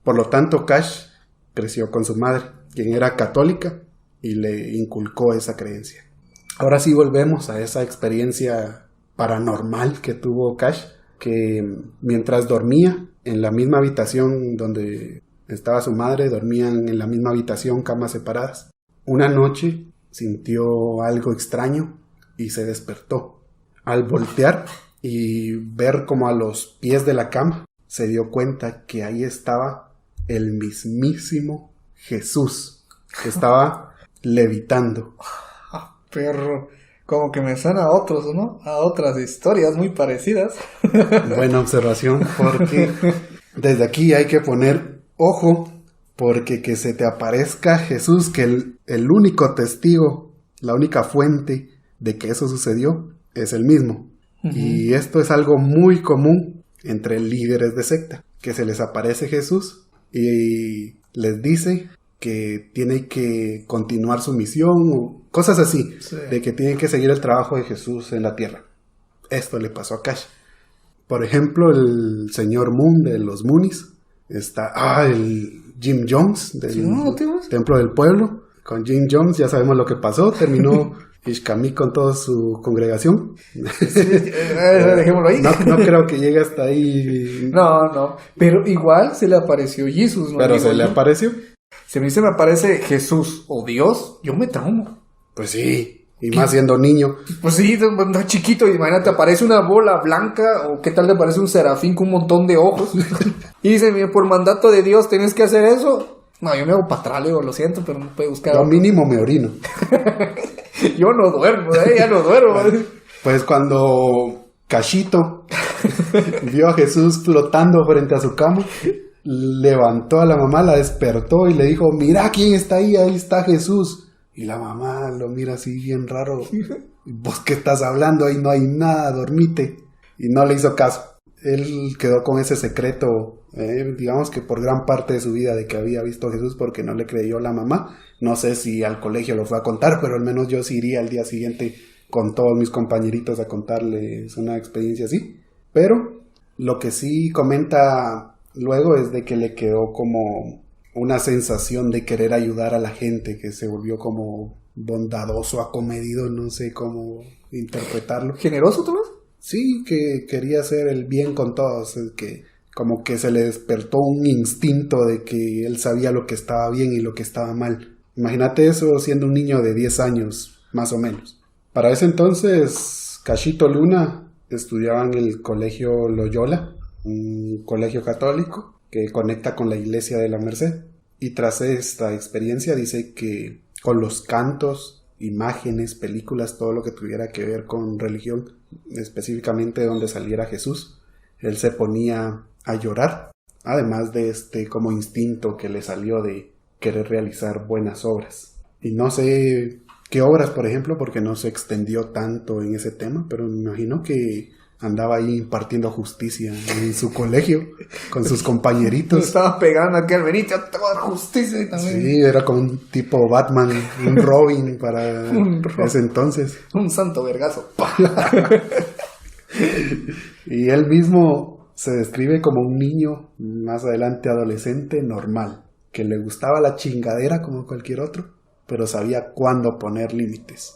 Por lo tanto, Cash creció con su madre, quien era católica, y le inculcó esa creencia. Ahora sí volvemos a esa experiencia paranormal que tuvo Cash, que mientras dormía en la misma habitación donde estaba su madre, dormían en la misma habitación, camas separadas. Una noche sintió algo extraño y se despertó. Al voltear y ver como a los pies de la cama, se dio cuenta que ahí estaba el mismísimo Jesús, que estaba levitando. Perro, como que me suena a otros, ¿no? A otras historias muy parecidas. Buena observación, porque desde aquí hay que poner ojo, porque que se te aparezca Jesús, que el único testigo, la única fuente de que eso sucedió, es el mismo. Y esto es algo muy común entre líderes de secta, que se les aparece Jesús y les dice que tiene que continuar su misión, o cosas así, Sí. de que tiene que seguir el trabajo de Jesús en la tierra. Esto le pasó a Cash. Por ejemplo, el señor Moon de los Moonies, el Jim Jones del Sí, no, tío. Templo del Pueblo. Con Jim Jones ya sabemos lo que pasó, terminó Ishkami con toda su congregación. Dejémoslo ahí. No creo que llegue hasta ahí. No, pero igual se le apareció Jesús, ¿no? Pero Digo, se le apareció. Si a mí se me aparece Jesús o Dios, yo me traumo. Pues sí, y más siendo niño. Pues sí, no chiquito, imagínate, aparece una bola blanca, o qué tal te aparece un serafín con un montón de ojos. Y dice, mira, por mandato de Dios tienes que hacer eso. No, yo me hago para atrás, le digo, lo siento, pero no puedo buscar. Yo mínimo me orino. Yo no duermo, ya no duermo. Pues cuando Cachito vio a Jesús flotando frente a su cama, levantó a la mamá, la despertó y le dijo, mira quién está ahí está Jesús. Y la mamá lo mira así bien raro. ¿Vos qué estás hablando? Ahí no hay nada, dormite. Y no le hizo caso. Él quedó con ese secreto, digamos que por gran parte de su vida, de que había visto a Jesús, porque no le creyó la mamá. No sé si al colegio lo fue a contar, pero al menos yo sí iría al día siguiente con todos mis compañeritos a contarles una experiencia así. Pero lo que sí comenta luego es de que le quedó como una sensación de querer ayudar a la gente, que se volvió como bondadoso, acomedido, no sé cómo interpretarlo. ¿Generoso, Tomás? Sí, que quería hacer el bien con todos, que como que se le despertó un instinto de que él sabía lo que estaba bien y lo que estaba mal. Imagínate eso siendo un niño de 10 años, más o menos. Para ese entonces, Cachito Luna estudiaba en el colegio Loyola, un colegio católico que conecta con la iglesia de la Merced. Y tras esta experiencia dice que con los cantos, imágenes, películas, todo lo que tuviera que ver con religión, específicamente donde saliera Jesús, él se ponía a llorar, además de como instinto que le salió de querer realizar buenas obras. Y no sé qué obras, por ejemplo, porque no se extendió tanto en ese tema, pero me imagino que andaba ahí impartiendo justicia en su colegio con sus compañeritos. Estaba pegando aquí al Benito, te voy a dar justicia y también. Sí, era como un tipo Batman, un Robin para ese entonces. Un santo vergazo. Y él mismo se describe como un niño, más adelante adolescente, normal, que le gustaba la chingadera como cualquier otro, pero sabía cuándo poner límites.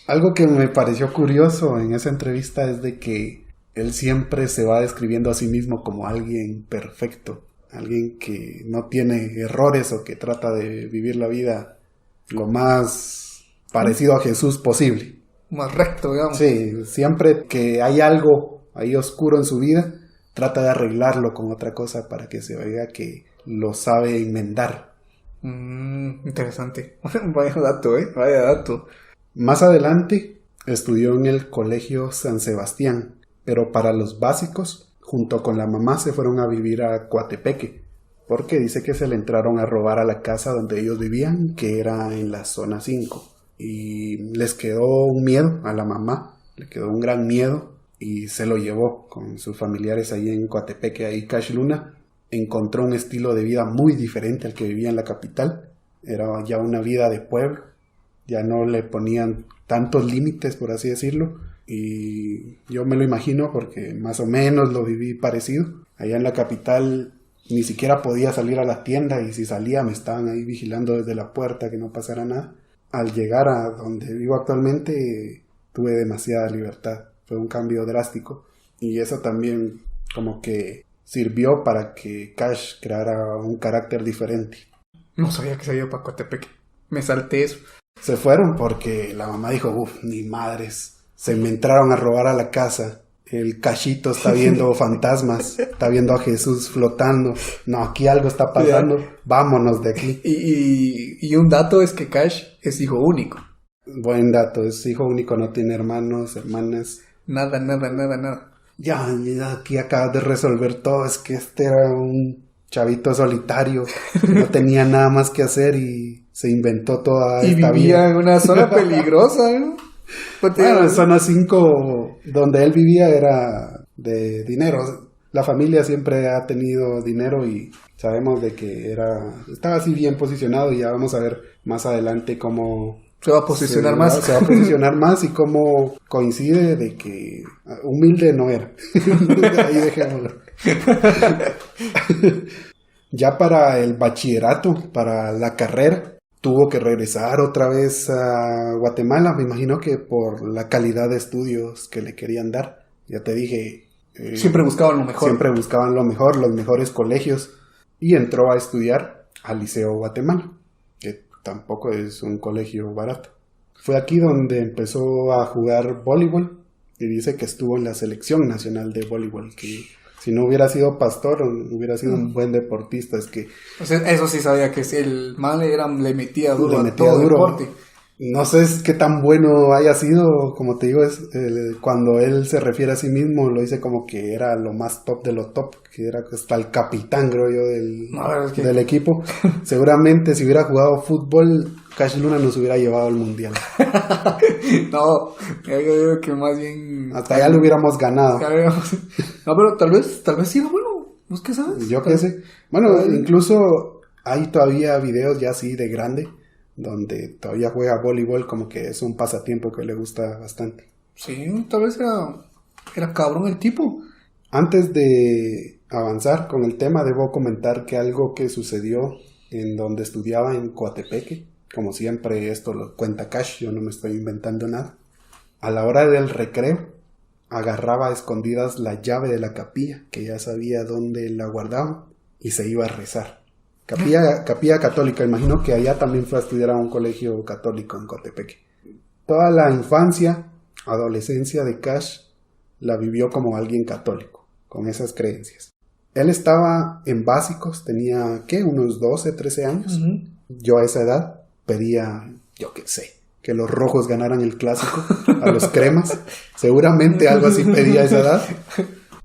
Algo que me pareció curioso en esa entrevista es de que él siempre se va describiendo a sí mismo como alguien perfecto, alguien que no tiene errores o que trata de vivir la vida lo más parecido a Jesús posible. Más recto, digamos. Sí, siempre que hay algo ahí oscuro en su vida, trata de arreglarlo con otra cosa para que se vea que lo sabe enmendar. Interesante. Vaya dato, vaya dato. Más adelante estudió en el Colegio San Sebastián, pero para los básicos, junto con la mamá se fueron a vivir a Coatepeque, porque dice que se le entraron a robar a la casa donde ellos vivían, que era en la zona 5. Y les quedó un miedo a la mamá, le quedó un gran miedo y se lo llevó con sus familiares ahí en Coatepeque. Ahí Cash Luna encontró un estilo de vida muy diferente al que vivía en la capital. Era ya una vida de pueblo. Ya no le ponían tantos límites, por así decirlo, y yo me lo imagino porque más o menos lo viví parecido. Allá en la capital ni siquiera podía salir a la tienda y si salía me estaban ahí vigilando desde la puerta que no pasara nada. Al llegar a donde vivo actualmente tuve demasiada libertad, fue un cambio drástico y eso también como que sirvió para que Cash creara un carácter diferente. No sabía que se iba para Coatepeque, me salté eso. Se fueron porque la mamá dijo, ni madres, se me entraron a robar a la casa, el Cachito está viendo fantasmas, está viendo a Jesús flotando, no, aquí algo está pasando, vámonos de aquí. Y un dato es que Cash es hijo único. Buen dato, es hijo único, no tiene hermanos, hermanas. Nada. Ya aquí acabas de resolver todo, es que este era un chavito solitario, no tenía nada más que hacer y se inventó toda y esta vivía vida. en una zona peligrosa, ¿no? Bueno, en zona 5 donde él vivía era de dinero. La familia siempre ha tenido dinero y sabemos de que estaba así bien posicionado y ya vamos a ver más adelante cómo Se va a posicionar más. se va a posicionar más y cómo coincide de que humilde no era. Ahí dejémoslo. Ya para el bachillerato, para la carrera, tuvo que regresar otra vez a Guatemala, me imagino que por la calidad de estudios que le querían dar. Ya te dije, Siempre buscaban lo mejor. siempre buscaban lo mejor, los mejores colegios, y entró a estudiar al Liceo Guatemala, que tampoco es un colegio barato. Fue aquí donde empezó a jugar voleibol y dice que estuvo en la selección nacional de voleibol, que si no hubiera sido pastor, hubiera sido un buen deportista. Es que O sea, eso sí sabía que si el man le metía duro le a metía todo duro. deporte. No sé qué tan bueno haya sido, como te digo, cuando él se refiere a sí mismo, lo dice como que era lo más top de lo top, que era hasta el capitán, creo yo, No, es que- del equipo. Seguramente si hubiera jugado fútbol, Cash Luna nos hubiera llevado al mundial. No, yo digo que más bien... Hasta allá lo hubiéramos ganado. No, pero tal vez sí era bueno. ¿Vos qué sabes? Yo qué sé. Bueno, incluso hay todavía videos ya así de grande, donde todavía juega voleibol, como que es un pasatiempo que le gusta bastante. Sí, tal vez era cabrón el tipo. Antes de avanzar con el tema, debo comentar que algo que sucedió en donde estudiaba en Coatepeque, como siempre esto lo cuenta Cash, yo no me estoy inventando nada, a la hora del recreo agarraba a escondidas la llave de la capilla, que ya sabía dónde la guardaba, y se iba a rezar. Capilla católica, imagino que allá también fue a estudiar a un colegio católico en Coatepeque. Toda la infancia, adolescencia de Cash la vivió como alguien católico, con esas creencias. Él estaba en básicos, tenía, ¿qué? Unos 12, 13 años. Ujú. Yo a esa edad pedía, yo qué sé, que los rojos ganaran el clásico a los cremas. Seguramente algo así pedía a esa edad.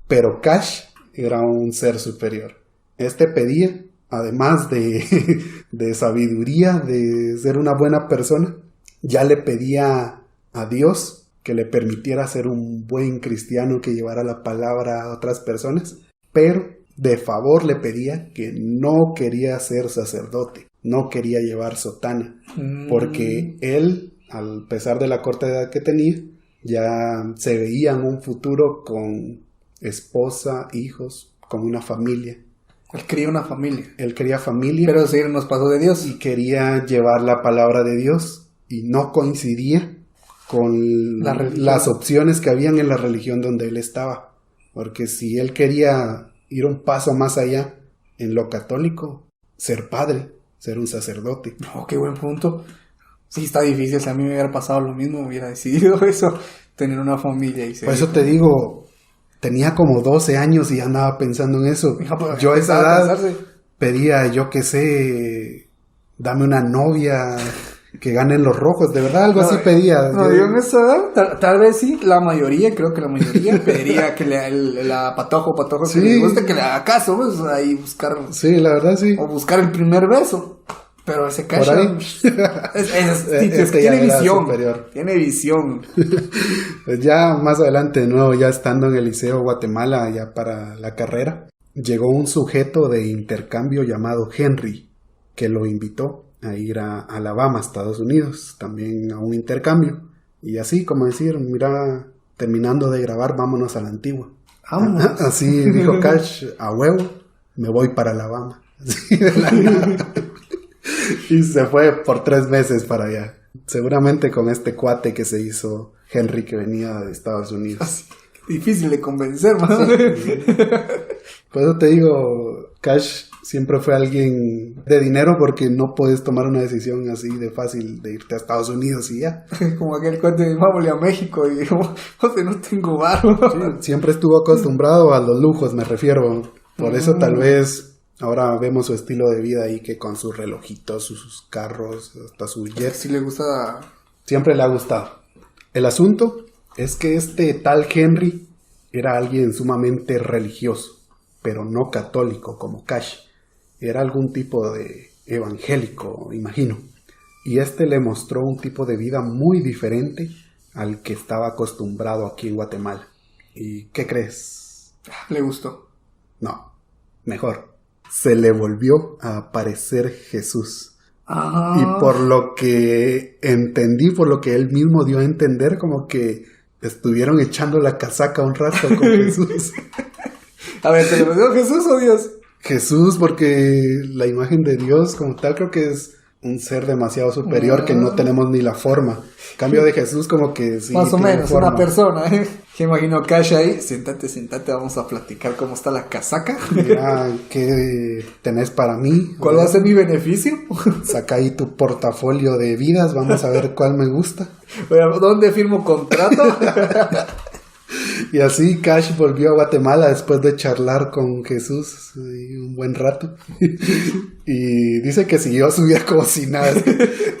Pero Cash era un ser superior. Este pedía, además de sabiduría, de ser una buena persona, ya le pedía a Dios que le permitiera ser un buen cristiano que llevara la palabra a otras personas, pero de favor le pedía que no quería ser sacerdote, no quería llevar sotana, porque él, al pesar de la corta edad que tenía, ya se veía en un futuro con esposa, hijos, con una familia. Él quería una familia. Él quería familia, Pero seguir en los pasos de Dios. y quería llevar la palabra de Dios, y no coincidía con La religión. las opciones que habían en la religión donde él estaba. Porque si él quería ir un paso más allá en lo católico, ser padre, ser un sacerdote. Oh, qué buen punto. Sí, está difícil. Si a mí me hubiera pasado lo mismo, hubiera decidido eso. Tener una familia y Por eso te digo, tenía como 12 años y andaba pensando en eso. Hija, pues, Yo a esa empezaba a edad pensarse. pedía, yo qué sé, dame una novia, que ganen los rojos, de verdad algo así pedía. No, yo en esa edad, tal vez sí, la mayoría, creo que la mayoría pediría que la patojo Sí. que le guste, que le haga caso, pues ahí buscar, Sí, la verdad sí. o buscar el primer beso. Pero ese Por cacha ahí. Este ya tiene era visión, superior. tiene visión. Pues ya más adelante, de nuevo, ya estando en el Liceo Guatemala, ya para la carrera, llegó un sujeto de intercambio llamado Henry, que lo invitó a ir a Alabama, Estados Unidos, también a un intercambio. Y así, como decir, mira, terminando de grabar, vámonos a la antigua. Vámonos. Así dijo Cash, a huevo, me voy para Alabama. Así de la nada. Y se fue por 3 meses para allá. Seguramente con este cuate que se hizo Henry, que venía de Estados Unidos. Difícil de convencer, man. Por eso te digo, Cash siempre fue alguien de dinero, porque no puedes tomar una decisión así de fácil de irte a Estados Unidos y ya. Como aquel cuate de vámonos a México y dijo, José, no tengo barro. Sí, siempre estuvo acostumbrado a los lujos, me refiero. Por eso tal vez ahora vemos su estilo de vida ahí, que con sus relojitos, sus carros, hasta su jet. Si le gusta. Siempre le ha gustado. El asunto es que este tal Henry era alguien sumamente religioso, pero no católico como Cash. Era algún tipo de evangélico, imagino. Y este le mostró un tipo de vida muy diferente al que estaba acostumbrado aquí en Guatemala. ¿Y qué crees? Le gustó. No, mejor. Se le volvió a aparecer Jesús. Y por lo que entendí, por lo que él mismo dio a entender, como que estuvieron echando la casaca un rato con Jesús. A ver, ¿te lo dio Jesús o Dios? Jesús, porque la imagen de Dios como tal creo que es un ser demasiado superior que no tenemos ni la forma. En cambio de Jesús como que sí. Más o menos, forma. una persona, ¿eh? Que imagino Cash ahí. Siéntate, vamos a platicar cómo está la casaca. Mira, ¿qué tenés para mí? ¿Cuál va a ser mi beneficio? Saca ahí tu portafolio de vidas, vamos a ver cuál me gusta. ¿Dónde firmo contrato? Y así Cash volvió a Guatemala después de charlar con Jesús un buen rato. Y dice que siguió su vida como si nada.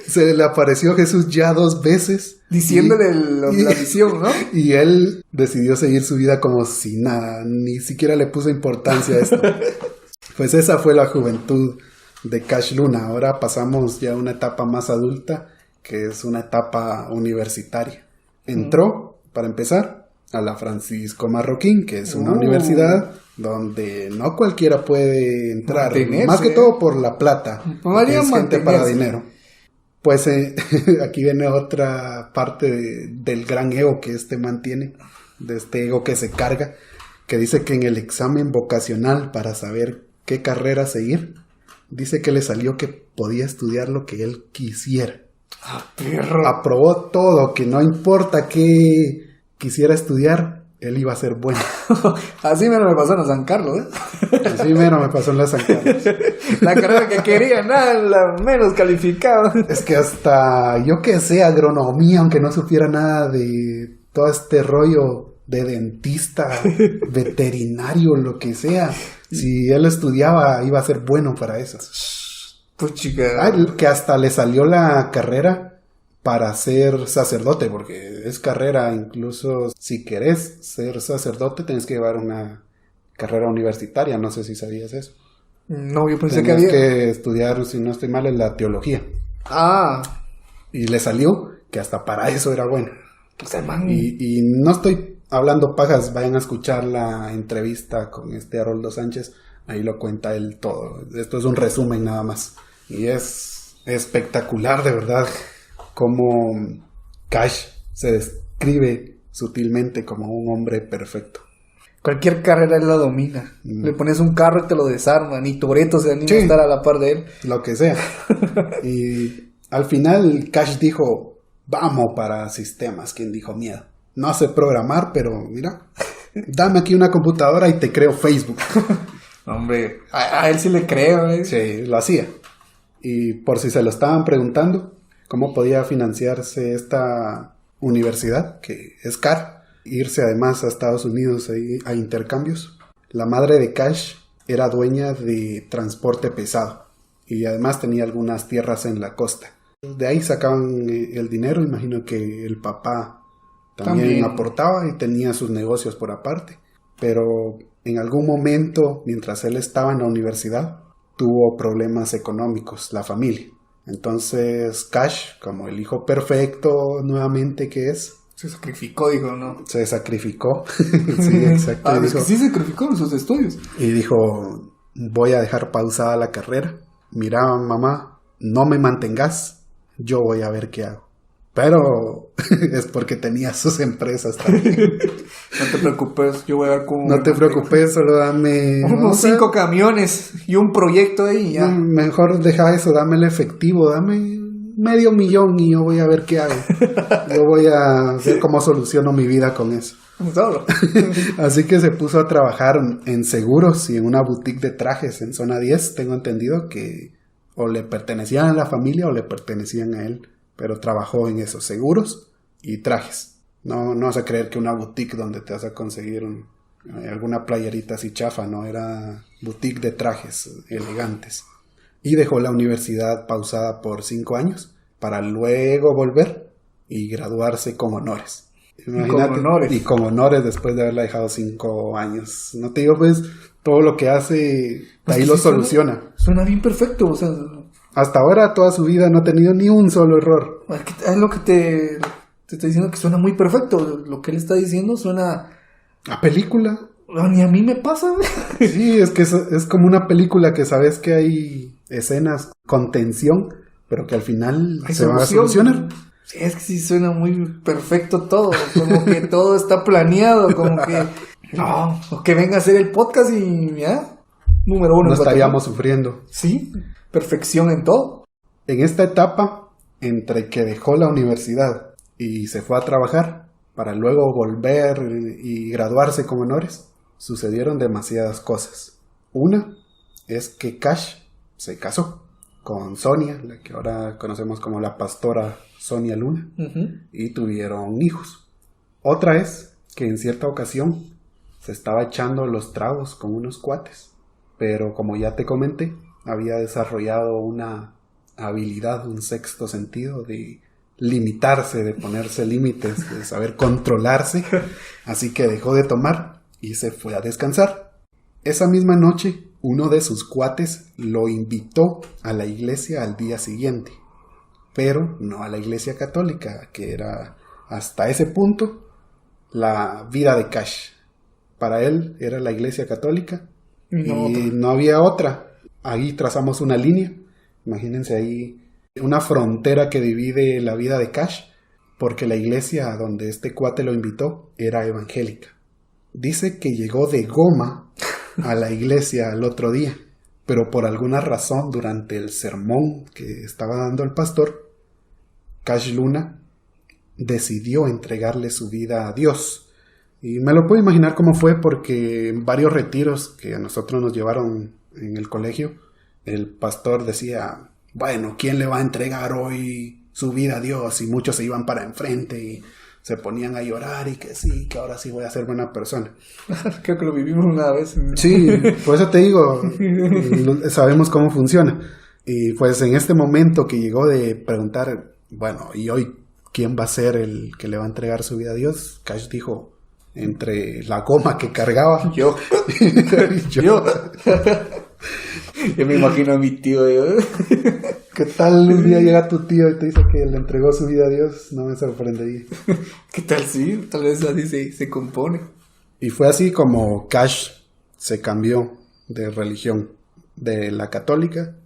Se le apareció Jesús ya 2 veces. Diciéndole la visión, ¿no? Y él decidió seguir su vida como si nada. Ni siquiera le puso importancia a esto. Pues esa fue la juventud de Cash Luna. Ahora pasamos ya a una etapa más adulta, que es una etapa universitaria. Entró, para empezar, a la Francisco Marroquín, que es una universidad donde no cualquiera puede entrar, mantenerse. Más que todo por la plata, es gente para dinero. Pues aquí viene otra parte del gran ego que mantiene, de este ego que se carga, que dice que en el examen vocacional para saber qué carrera seguir, dice que le salió que podía estudiar lo que él quisiera. Perro. Aprobó todo, que no importa qué quisiera estudiar, él iba a ser bueno. Así menos me pasó en San Carlos, ¿eh? Así menos me pasó en la San Carlos. La carrera que quería, nada, la menos calificada. Es que hasta, yo que sé, agronomía, aunque no supiera nada de todo este rollo de dentista, veterinario, lo que sea, si él estudiaba, iba a ser bueno para eso. Pues chica. Que hasta le salió la carrera para ser sacerdote, porque es carrera, incluso si querés ser sacerdote, tienes que llevar una carrera universitaria, no sé si sabías eso. No, yo pensé Tenías que había... que estudiar, si no estoy mal, en la teología. Y le salió que hasta para eso era bueno. Pues, man. Y no estoy hablando pajas, vayan a escuchar la entrevista con Haroldo Sánchez, ahí lo cuenta él todo. Esto es un resumen nada más. Y es espectacular, de verdad, cómo Cash se describe sutilmente como un hombre perfecto. Cualquier carrera él la domina. Le pones un carro y te lo desarma. Ni Toretto se anima a estar a la par de él. Lo que sea. Y al final Cash dijo, vamos para sistemas. ¿Quién dijo miedo? No sé programar, pero mira, dame aquí una computadora y te creo Facebook. Hombre, a él sí le creo, ¿eh? Sí, lo hacía. Y por si se lo estaban preguntando, ¿cómo podía financiarse esta universidad? Que es cara. Irse además a Estados Unidos a intercambios. La madre de Cash era dueña de transporte pesado y además tenía algunas tierras en la costa. De ahí sacaban el dinero. Imagino que el papá también aportaba y tenía sus negocios por aparte. Pero en algún momento, mientras él estaba en la universidad, tuvo problemas económicos, la familia. Entonces Cash, como el hijo perfecto nuevamente que es, se sacrificó, dijo, ¿no? Se sacrificó. Sí, exacto. Es que sí se sacrificó en sus estudios. Y dijo, voy a dejar pausada la carrera. Mira, mamá, no me mantengas, yo voy a ver qué hago. Pero es porque tenía sus empresas también. No te preocupes, yo voy a ver cómo... No te preocupes, solo dame... unos 5 camiones y un proyecto ahí y ya. No, mejor deja eso, dame el efectivo, dame $500,000 y yo voy a ver qué hago. Yo voy a ver cómo soluciono mi vida con eso. Todo. Así que se puso a trabajar en seguros y en una boutique de trajes en zona 10. Tengo entendido que o le pertenecían a la familia o le pertenecían a él. Pero trabajó en esos seguros y trajes. No vas a creer que una boutique donde te vas a conseguir alguna playerita así chafa, no, era boutique de trajes elegantes. Y dejó la universidad pausada por 5 años para luego volver y graduarse con honores. Imagínate, y con honores después de haberla dejado 5 años. No te digo, pues, todo lo que hace, pues ahí lo soluciona. Suena bien perfecto, o sea... Hasta ahora, toda su vida, no ha tenido ni un solo error. Es lo que te estoy diciendo, que suena muy perfecto. Lo que él está diciendo suena... ¿A película? No, ni a mí me pasa, güey. Sí, es que es como una película que sabes que hay escenas con tensión, pero que al final Hay se van a solución. solucionar. Sí, es que sí suena muy perfecto todo, como que todo está planeado, como que no, o que venga a hacer el podcast y ya, número uno No en Guatemala. estaríamos sufriendo. Sí, perfección en todo. En esta etapa, entre que dejó la universidad y se fue a trabajar, para luego volver y graduarse con honores, sucedieron demasiadas cosas. Una es que Cash se casó con Sonia, la que ahora conocemos como la pastora Sonia Luna, y tuvieron hijos. Otra es que en cierta ocasión se estaba echando los tragos con unos cuates, pero como ya te comenté, había desarrollado una habilidad, un sexto sentido de limitarse, de ponerse límites, de saber controlarse, así que dejó de tomar y se fue a descansar. Esa misma noche, uno de sus cuates lo invitó a la iglesia al día siguiente, pero no a la iglesia católica, que era hasta ese punto la vida de Cash. Para él era la iglesia católica y no había otra. Ahí trazamos una línea. Imagínense ahí una frontera que divide la vida de Cash, porque la iglesia donde este cuate lo invitó era evangélica. Dice que llegó de goma a la iglesia al otro día, pero por alguna razón durante el sermón que estaba dando el pastor, Cash Luna decidió entregarle su vida a Dios. Y me lo puedo imaginar cómo fue, porque en varios retiros que a nosotros nos llevaron en el colegio, el pastor decía, bueno, ¿quién le va a entregar hoy su vida a Dios? Y muchos se iban para enfrente y se ponían a llorar y que sí, que ahora sí voy a ser buena persona. Creo que lo vivimos una vez. Sí, por eso te digo, sabemos cómo funciona. Y pues en este momento que llegó de preguntar, bueno, ¿y hoy quién va a ser el que le va a entregar su vida a Dios? Cash dijo, entre la goma que cargaba. Yo. yo. Yo me imagino a mi tío. ¿Qué tal un día llega tu tío y te dice que le entregó su vida a Dios? No me sorprendería. ¿Qué tal sí? Tal vez así se compone. Y fue así como Cash se cambió de religión, de la católica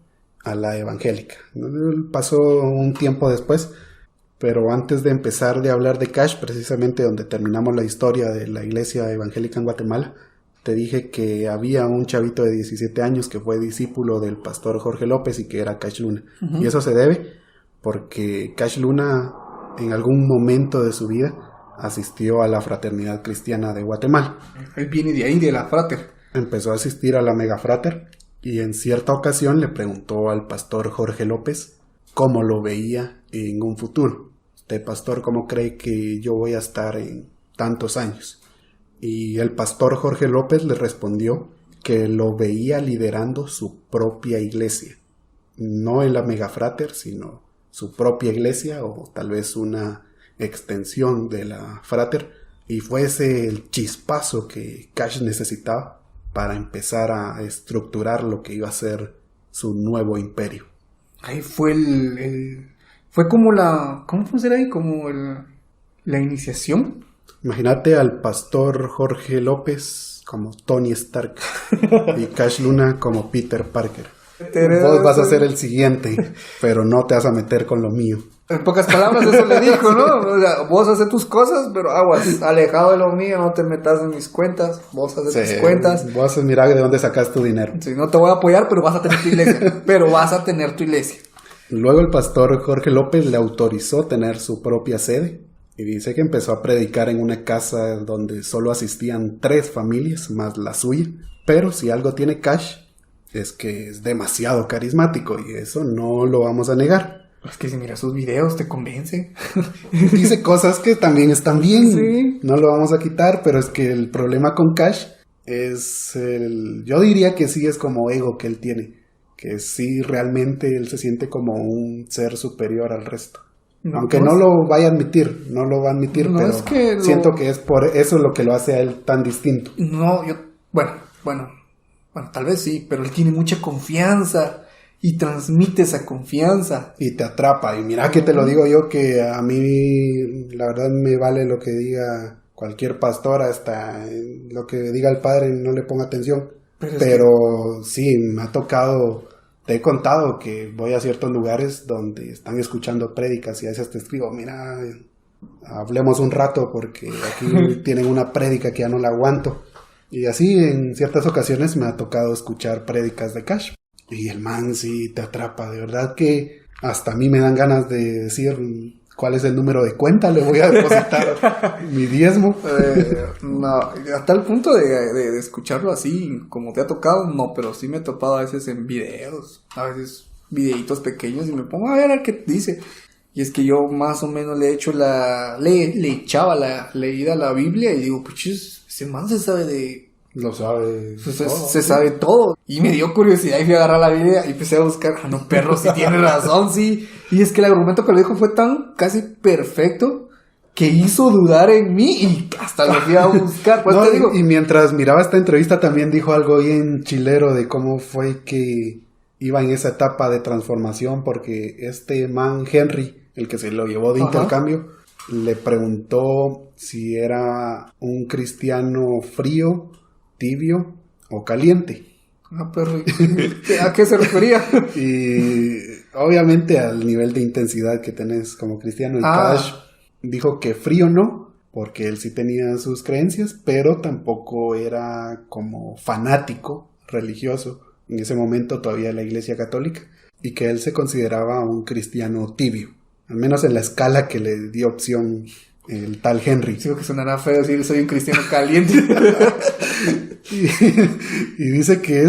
a la evangélica. Pasó un tiempo después, pero antes de empezar de hablar de Cash, precisamente donde terminamos la historia de la iglesia evangélica en Guatemala, te dije que había un chavito de 17 años que fue discípulo del pastor Jorge López y que era Cash Luna. Uh-huh. Y eso se debe porque Cash Luna en algún momento de su vida asistió a la Fraternidad Cristiana de Guatemala. Él viene de ahí, de la frater. Empezó a asistir a la Mega Frater y en cierta ocasión le preguntó al pastor Jorge López cómo lo veía en un futuro. Este pastor, ¿cómo cree que yo voy a estar en tantos años? Y el pastor Jorge López le respondió que lo veía liderando su propia iglesia. No en la Mega Frater, sino su propia iglesia o tal vez una extensión de la Frater. Y fue ese el chispazo que Cash necesitaba para empezar a estructurar lo que iba a ser su nuevo imperio. Ahí fue fue como ¿cómo funciona ahí? Como la iniciación. Imagínate al pastor Jorge López como Tony Stark y Cash Luna como Peter Parker. Vos vas a ser el siguiente, pero no te vas a meter con lo mío. En pocas palabras eso le dijo, ¿no? O sea, vos haces tus cosas, pero aguas, alejado de lo mío, no te metas en mis cuentas, vos haces tus cuentas. Vos haces mirar de dónde sacas tu dinero. Sí, no te voy a apoyar, pero vas a tener tu iglesia. Pero vas a tener tu iglesia. Luego el pastor Jorge López le autorizó tener su propia sede y dice que empezó a predicar en una casa donde solo asistían 3 familias más la suya. Pero si algo tiene Cash es que es demasiado carismático y eso no lo vamos a negar. Es que si miras sus videos te convence. Dice cosas que también están bien. Sí. No lo vamos a quitar, pero es que el problema con Cash es yo diría que sí es como ego que él tiene. Que sí realmente él se siente como un ser superior al resto. No, aunque no lo vaya a admitir, no lo va a admitir, no, pero es que siento que es por eso lo que lo hace a él tan distinto. No, bueno, tal vez sí, pero él tiene mucha confianza y transmite esa confianza. Y te atrapa, y mira que te lo digo yo, que a mí la verdad me vale lo que diga cualquier pastor, hasta lo que diga el padre no le ponga atención. Pero sí, me ha tocado, te he contado que voy a ciertos lugares donde están escuchando prédicas y a veces te escribo, mira, hablemos un rato porque aquí tienen una prédica que ya no la aguanto. Y así en ciertas ocasiones me ha tocado escuchar prédicas de Cash. Y el man sí te atrapa, de verdad que hasta a mí me dan ganas de decir cuál es el número de cuenta, le voy a depositar mi diezmo. No, a tal punto de escucharlo así, como te ha tocado, no, pero sí me he topado a veces en videos, a veces videitos pequeños y me pongo a ver qué dice. Y es que yo más o menos le he hecho le echaba la leída a la Biblia y digo, pues ese man se sabe de... Lo sabe. Se sabe todo. Y me dio curiosidad y fui a agarrar la Biblia y empecé a buscar. No, perro, sí tiene razón, sí. Y es que el argumento que le dijo fue tan casi perfecto que hizo dudar en mí y hasta lo fui a buscar. Pues no, te digo. Y mientras miraba esta entrevista también dijo algo bien chilero de cómo fue que iba en esa etapa de transformación, porque este man Henry, el que se lo llevó de intercambio, le preguntó si era un cristiano frío, tibio o caliente. Ah, perro, ¿a qué se refería? Y obviamente al nivel de intensidad que tenés como cristiano. Y Cash dijo que frío no, porque él sí tenía sus creencias, pero tampoco era como fanático religioso en ese momento todavía de la Iglesia Católica, y que él se consideraba un cristiano tibio, al menos en la escala que le dio opción el tal Henry. Digo que sonará feo decir soy un cristiano caliente. y dice que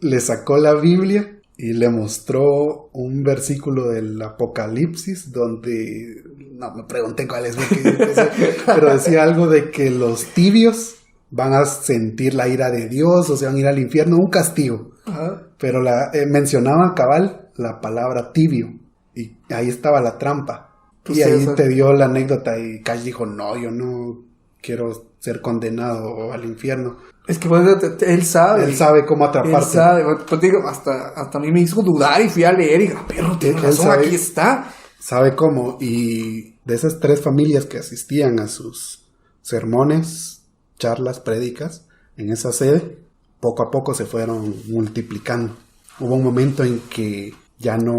le sacó la Biblia y le mostró un versículo del Apocalipsis donde, no me pregunté cuál es, pero decía algo de que los tibios van a sentir la ira de Dios o se van a ir al infierno, un castigo. Ajá. Pero mencionaba cabal la palabra tibio y ahí estaba la trampa. Pues y ahí te dio la anécdota y Cash dijo, no, yo no quiero ser condenado al infierno. Es que bueno, él sabe. Él sabe cómo atraparte. Él sabe. Pues digo, hasta a mí me hizo dudar y fui a leer y dije, perro, tiene razón, sabe, aquí está. Sabe cómo. Y de esas 3 familias que asistían a sus sermones, charlas, prédicas, en esa sede, poco a poco se fueron multiplicando. Hubo un momento en que ya no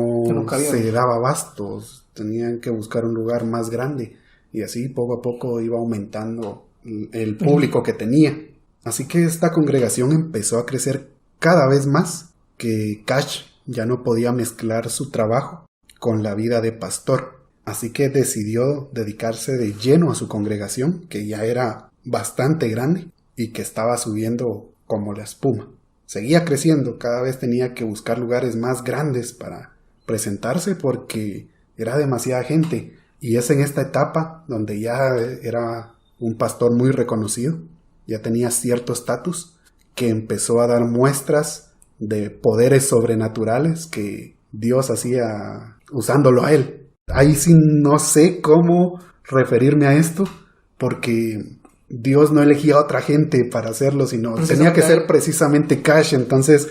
se daba abastos. Tenían que buscar un lugar más grande y así poco a poco iba aumentando el público que tenía. Así que esta congregación empezó a crecer cada vez más, que Cash ya no podía mezclar su trabajo con la vida de pastor. Así que decidió dedicarse de lleno a su congregación, que ya era bastante grande y que estaba subiendo como la espuma. Seguía creciendo, cada vez tenía que buscar lugares más grandes para presentarse porque era demasiada gente, y es en esta etapa donde ya era un pastor muy reconocido, ya tenía cierto estatus, que empezó a dar muestras de poderes sobrenaturales que Dios hacía usándolo a él. Ahí sí no sé cómo referirme a esto, porque Dios no elegía a otra gente para hacerlo, sino tenía que ser precisamente Cash. Entonces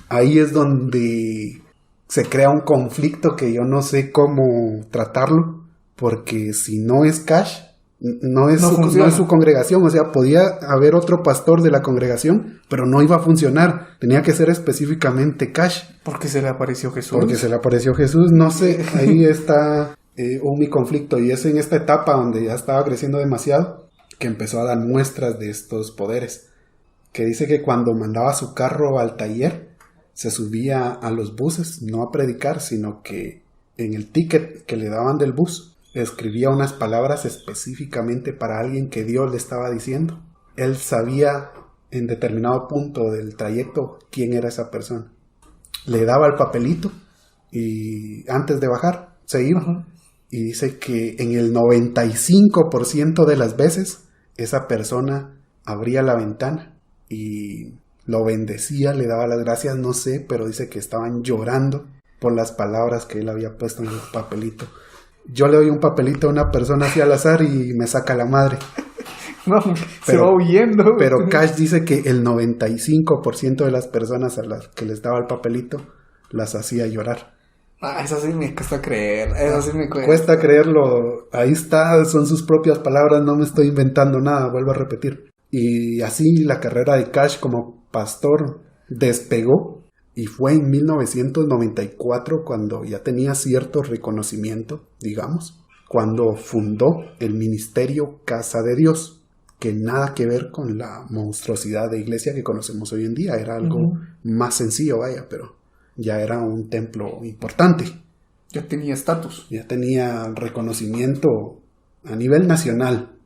ahí es donde se crea un conflicto que yo no sé cómo tratarlo, porque si no es Cash, no es su congregación. O sea, podía haber otro pastor de la congregación, pero no iba a funcionar. Tenía que ser específicamente Cash. Porque se le apareció Jesús. Porque se le apareció Jesús, no sé, ahí está mi conflicto. Y es en esta etapa donde ya estaba creciendo demasiado que empezó a dar muestras de estos poderes. Que dice que cuando mandaba su carro al taller, se subía a los buses, no a predicar, sino que en el ticket que le daban del bus, escribía unas palabras específicamente para alguien que Dios le estaba diciendo. Él sabía en determinado punto del trayecto quién era esa persona. Le daba el papelito y antes de bajar se iba. Uh-huh. Y dice que en el 95% de las veces esa persona abría la ventana y lo bendecía, le daba las gracias, no sé, pero dice que estaban llorando por las palabras que él había puesto en el papelito. Yo le doy un papelito a una persona así al azar y me saca la madre. No, se va huyendo. Pero Cash dice que el 95% de las personas a las que les daba el papelito las hacía llorar. Eso sí me cuesta creer, eso sí me cuesta. Cuesta creerlo, ahí está, son sus propias palabras, no me estoy inventando nada, vuelvo a repetir. Y así la carrera de Cash como pastor despegó y fue en 1994 cuando ya tenía cierto reconocimiento, digamos, cuando fundó el ministerio Casa de Dios, que nada que ver con la monstruosidad de iglesia que conocemos hoy en día, era algo más sencillo, vaya, pero ya era un templo importante. Ya tenía estatus. Ya tenía reconocimiento a nivel nacional.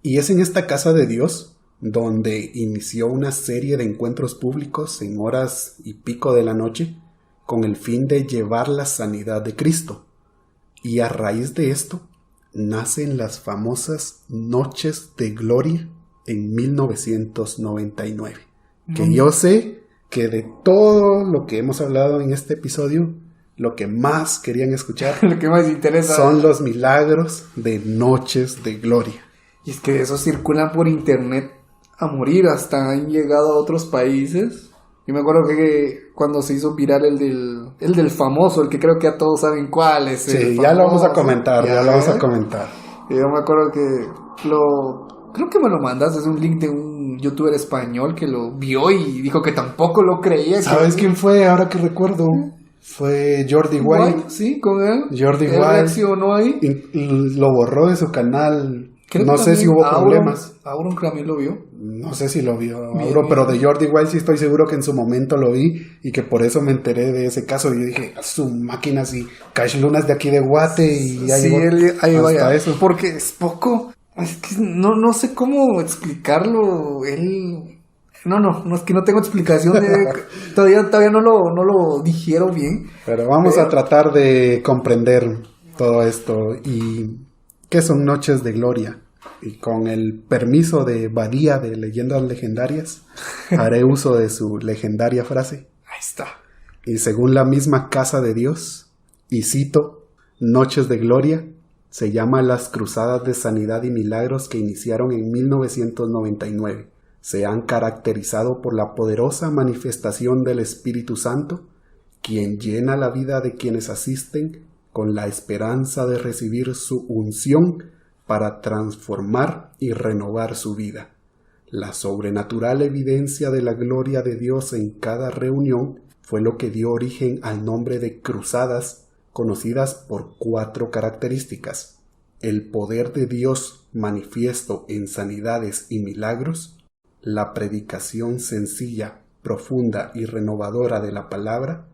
Y es en esta Casa de Dios donde inició una serie de encuentros públicos en horas y pico de la noche con el fin de llevar la sanidad de Cristo. Y a raíz de esto nacen las famosas Noches de Gloria en 1999. Que yo sé que de todo lo que hemos hablado en este episodio, lo que más querían escuchar Lo que más interesa son los milagros de Noches de Gloria. Y es que esos circulan por internet a morir, hasta han llegado a otros países. Yo me acuerdo que cuando se hizo viral el del famoso, el que creo que ya todos saben cuál es. Sí, ya lo vamos a comentar, ya lo vamos a comentar. Y yo me acuerdo que creo que me lo mandaste, es un link de un youtuber español que lo vio y dijo que tampoco lo creía. ¿Sabes quién fue? Ahora que recuerdo, fue Jordi Wild. Sí, con él. Jordi Él Wild reaccionó ahí. y lo borró de su canal. Creo no que sé si hubo problemas. Auron también lo vio. No sé si lo vio, Bien, Auro, bien. pero de Jordi Wild sí estoy seguro que en su momento lo vi y que por eso me enteré de ese caso. Y yo dije, a su máquina, si Cash Luna es de aquí de Guate y ya Sí, llegó ahí hasta vaya. eso. Porque es poco. Es que no sé cómo explicarlo. Él. No, es que no tengo explicación de. todavía no lo digiero bien. Pero vamos a tratar de comprender todo esto. ¿Y qué son Noches de Gloria? Y con el permiso de Badía de Leyendas Legendarias, haré uso de su legendaria frase. Ahí está. Y según la misma Casa de Dios, y cito, Noches de Gloria, se llama las cruzadas de sanidad y milagros que iniciaron en 1999. Se han caracterizado por la poderosa manifestación del Espíritu Santo, quien llena la vida de quienes asisten con la esperanza de recibir su unción para transformar y renovar su vida. La sobrenatural evidencia de la gloria de Dios en cada reunión fue lo que dio origen al nombre de cruzadas, conocidas por 4 características: el poder de Dios manifiesto en sanidades y milagros, la predicación sencilla, profunda y renovadora de la palabra,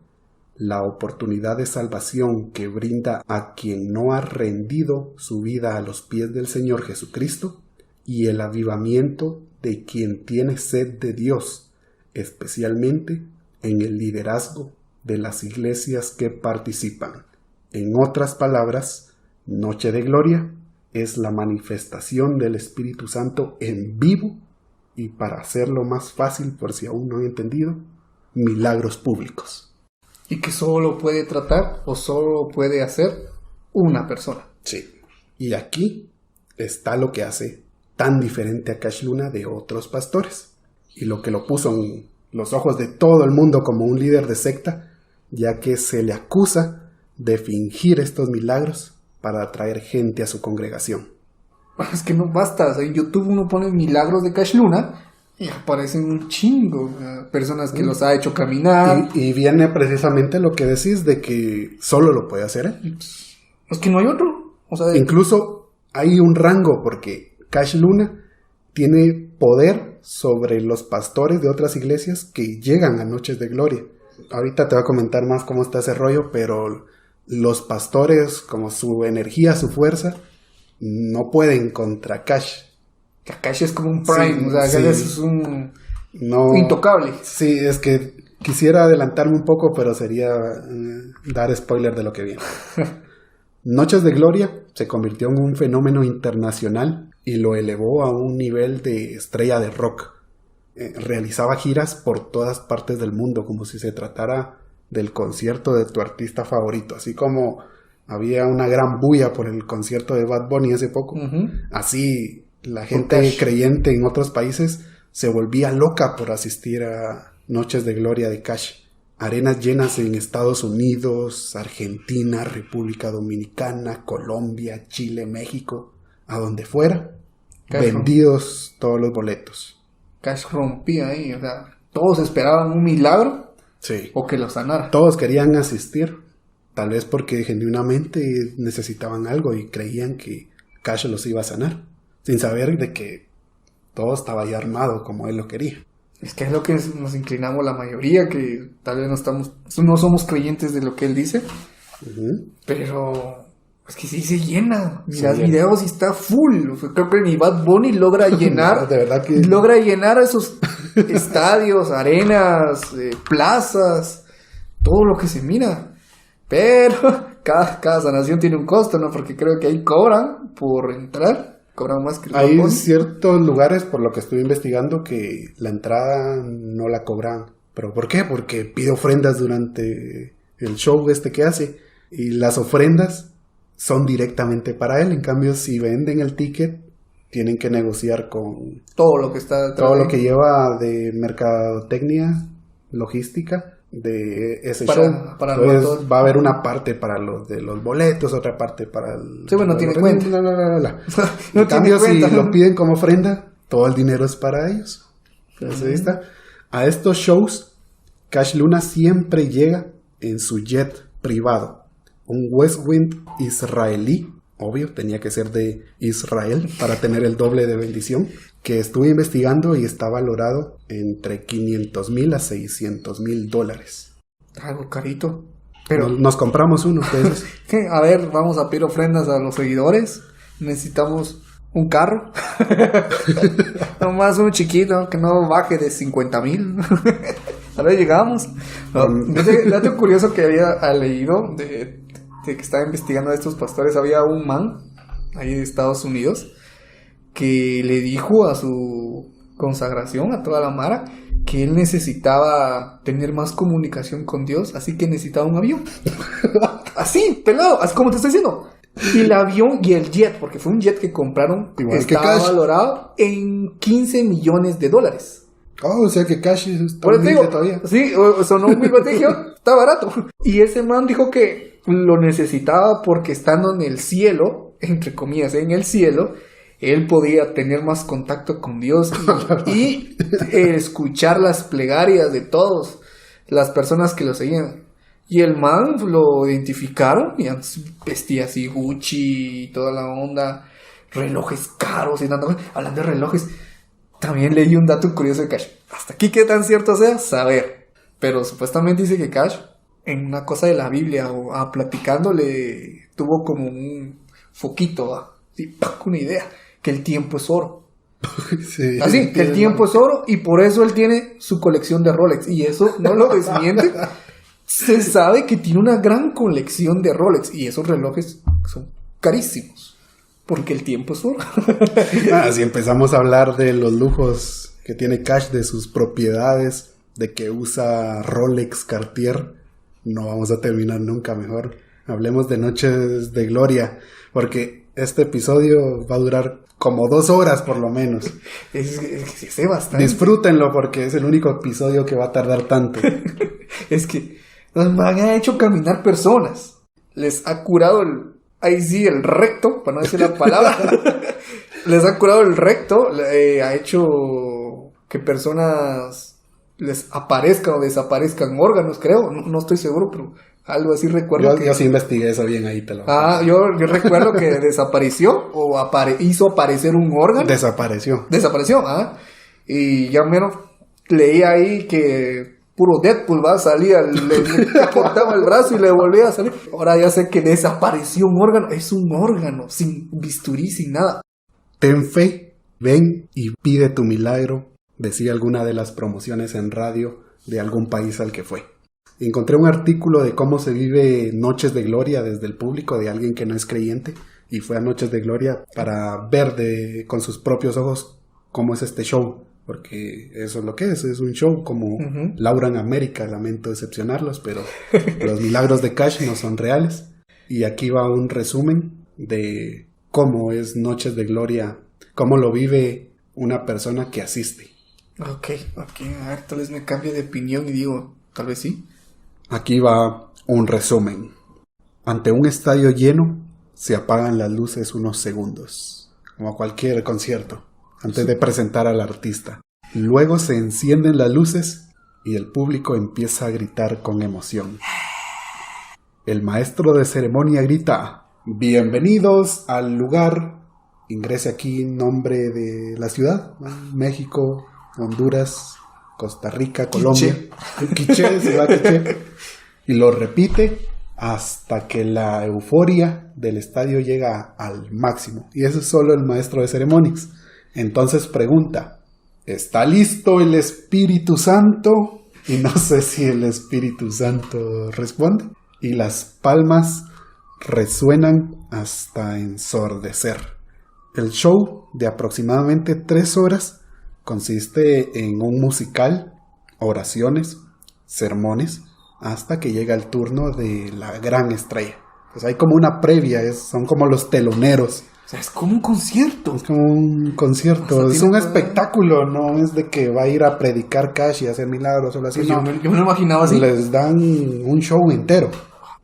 la oportunidad de salvación que brinda a quien no ha rendido su vida a los pies del Señor Jesucristo, y el avivamiento de quien tiene sed de Dios, especialmente en el liderazgo de las iglesias que participan. En otras palabras, Noche de Gloria es la manifestación del Espíritu Santo en vivo y, para hacerlo más fácil por si aún no he entendido, milagros públicos. Y que solo puede tratar o solo puede hacer una persona. Sí. Y aquí está lo que hace tan diferente a Cash Luna de otros pastores. Y lo que lo puso en los ojos de todo el mundo como un líder de secta, ya que se le acusa de fingir estos milagros para atraer gente a su congregación. Es que no basta. O sea, en YouTube uno pone milagros de Cash Luna y aparecen un chingo. Personas que los ha hecho caminar. Y viene precisamente lo que decís de que solo lo puede hacer él. Es que no hay otro. O sea, Incluso hay un rango porque Cash Luna tiene poder sobre los pastores de otras iglesias que llegan a Noches de Gloria. Ahorita te voy a comentar más cómo está ese rollo, pero los pastores, como su energía, su fuerza, no pueden contra Cash. Cash es como un prime. Sí, o sea, sí. Cash es un No, intocable. Sí, es que quisiera adelantarme un poco, pero sería dar spoiler de lo que viene. Noches de Gloria se convirtió en un fenómeno internacional y lo elevó a un nivel de estrella de rock. Realizaba giras por todas partes del mundo, como si se tratara del concierto de tu artista favorito. Así como había una gran bulla por el concierto de Bad Bunny hace poco, así la gente creyente en otros países se volvía loca por asistir a Noches de Gloria de Cash. arenas llenas en Estados Unidos, Argentina, República Dominicana, Colombia, Chile, México, a donde fuera, vendidos todos los boletos. Cash rompía ahí, o sea, todos esperaban un milagro Sí. o que lo sanara. Todos querían asistir, tal vez porque genuinamente necesitaban algo y creían que Cash los iba a sanar, sin saber de que todo estaba ya armado como él lo quería. Es que es lo que nos inclinamos la mayoría, que tal vez no somos creyentes de lo que él dice, pero es que sí se llena. Mira videos y está full. O sea, creo que ni Bad Bunny logra llenar, de verdad que... logra llenar esos estadios, arenas, plazas, todo lo que se mira. Pero cada sanación tiene un costo, ¿no? Porque creo que ahí cobran por entrar. Cobran más que el Hay Bad Bunny. ciertos lugares, por lo que estuve investigando, que la entrada no la cobran. ¿Pero por qué? Porque pide ofrendas durante el show que hace. Y las ofrendas son directamente para él. En cambio, si venden el ticket, tienen que negociar con Todo lo que está detrás todo de lo ahí. que lleva de mercadotecnia, logística, de ese Para show. Entonces todo. va a haber una parte para los de los boletos, otra parte para el... Sí, bueno, tiene cuenta. En cambio, si lo piden como ofrenda, todo el dinero es para ellos. Entonces, ahí está. A estos shows, Cash Luna siempre llega en su jet privado. Un Westwind israelí, obvio, tenía que ser de Israel para tener el doble de bendición, que estuve investigando y está valorado entre $500,000 a $600,000. Algo carito. Pero, Nos compramos uno de esos. ¿qué? A ver, vamos a pedir ofrendas a los seguidores. Necesitamos un carro. Nomás un chiquito que no baje de 50,000. A ver, llegamos. No, dato curioso que había leído de que estaba investigando a estos pastores. Había un man ahí de Estados Unidos que le dijo a su consagración, a toda la mara, que él necesitaba tener más comunicación con Dios, así que necesitaba un avión. Así, pelado, así como te estoy diciendo. Y el avión y el jet, porque fue un jet que compraron, Igual que estaba Cash. valorado en $15 millones. Oh, o sea que Cash está Por eso te humilde digo, todavía. sí, sonó muy batigio, está barato. Y ese man dijo que lo necesitaba porque estando en el cielo, entre comillas, en el cielo, él podía tener más contacto con Dios y escuchar las plegarias de todas las personas que lo seguían. Y el man lo identificaron y antes vestía así Gucci y toda la onda, relojes caros y dando, hablando de relojes. También leí un dato curioso de Cash. Hasta aquí qué tan cierto sea, saber. Pero supuestamente dice que Cash, en una cosa de la Biblia o platicando, le tuvo como un foquito, así, ¡pac! Una idea, que el tiempo es oro. Sí, Así, que el tiempo es oro y por eso él tiene su colección de Rolex. Y eso no lo desmiente. Se sabe que tiene una gran colección de Rolex y esos relojes son carísimos. Porque el tiempo es oro. Si empezamos a hablar de los lujos que tiene Cash, de sus propiedades, de que usa Rolex, Cartier, no vamos a terminar nunca. Mejor hablemos de Noches de Gloria, porque este episodio va a durar como 2 horas por lo menos. Es bastante. Disfrútenlo porque es el único episodio que va a tardar tanto. Es que nos han hecho caminar personas. Les ha curado el recto, para no decir la palabra. Les ha curado el recto. Ha hecho que personas les aparezcan o desaparezcan órganos, creo. No estoy seguro, pero algo así recuerdo. Yo sí investigué eso bien, ahí te lo yo recuerdo que desapareció o hizo aparecer un órgano. Desapareció. Y ya menos leí ahí que puro Deadpool le cortaba el brazo y le volvía a salir. Ahora ya sé que desapareció un órgano. Es un órgano, sin bisturí, sin nada. Ten fe, ven y pide tu milagro, decía alguna de las promociones en radio de algún país al que fue. Encontré un artículo de cómo se vive Noches de Gloria desde el público de alguien que no es creyente y fue a Noches de Gloria para ver con sus propios ojos cómo es este show, porque eso es lo que es un show como Laura en América. Lamento decepcionarlos, pero los milagros de Cash no son reales. Y aquí va un resumen de cómo es Noches de Gloria, cómo lo vive una persona que asiste. Ok, a ver, tal vez me cambie de opinión y digo, tal vez sí. Aquí va un resumen. Ante un estadio lleno, se apagan las luces unos segundos, como cualquier concierto, antes de presentar al artista. Luego se encienden las luces y el público empieza a gritar con emoción. El maestro de ceremonia grita: bienvenidos al lugar. Ingrese aquí nombre de la ciudad: México, Honduras, Costa Rica, Colombia. Quiché, se va a Quiché. Y lo repite hasta que la euforia del estadio llega al máximo. Y eso es solo el maestro de ceremonias. Entonces pregunta: ¿está listo el Espíritu Santo? Y no sé si el Espíritu Santo responde. Y las palmas resuenan hasta ensordecer. El show, de aproximadamente 3 horas, consiste en un musical, oraciones, sermones, hasta que llega el turno de la gran estrella. Pues hay como una previa, son como los teloneros. O sea, es como un concierto. Es como un concierto, O sea, es un tiene espectáculo, no es de que va a ir a predicar Cash y hacer milagros o así. Pues No. yo me lo imaginaba así. Les dan un show entero.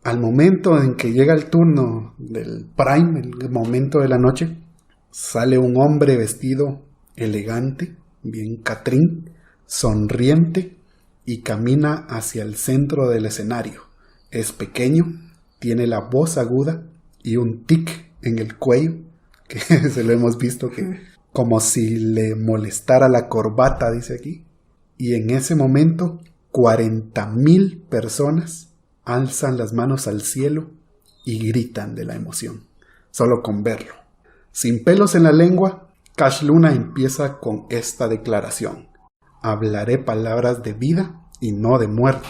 Al momento en que llega el turno del prime, el momento de la noche, sale un hombre vestido elegante, bien catrín, sonriente, y camina hacia el centro del escenario. Es pequeño, tiene la voz aguda y un tic en el cuello, que se lo hemos visto, que como si le molestara la corbata, dice aquí. Y en ese momento, 40,000 personas alzan las manos al cielo y gritan de la emoción, solo con verlo. Sin pelos en la lengua, Cash Luna empieza con esta declaración: hablaré palabras de vida y no de muerte,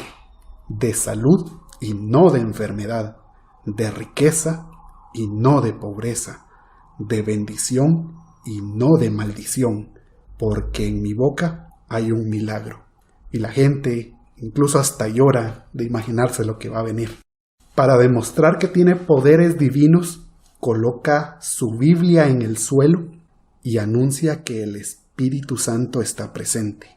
de salud y no de enfermedad, de riqueza y no de pobreza, de bendición y no de maldición, porque en mi boca hay un milagro. Y la gente incluso hasta llora de imaginarse lo que va a venir. Para demostrar que tiene poderes divinos, coloca su Biblia en el suelo y anuncia que el Espíritu Santo está presente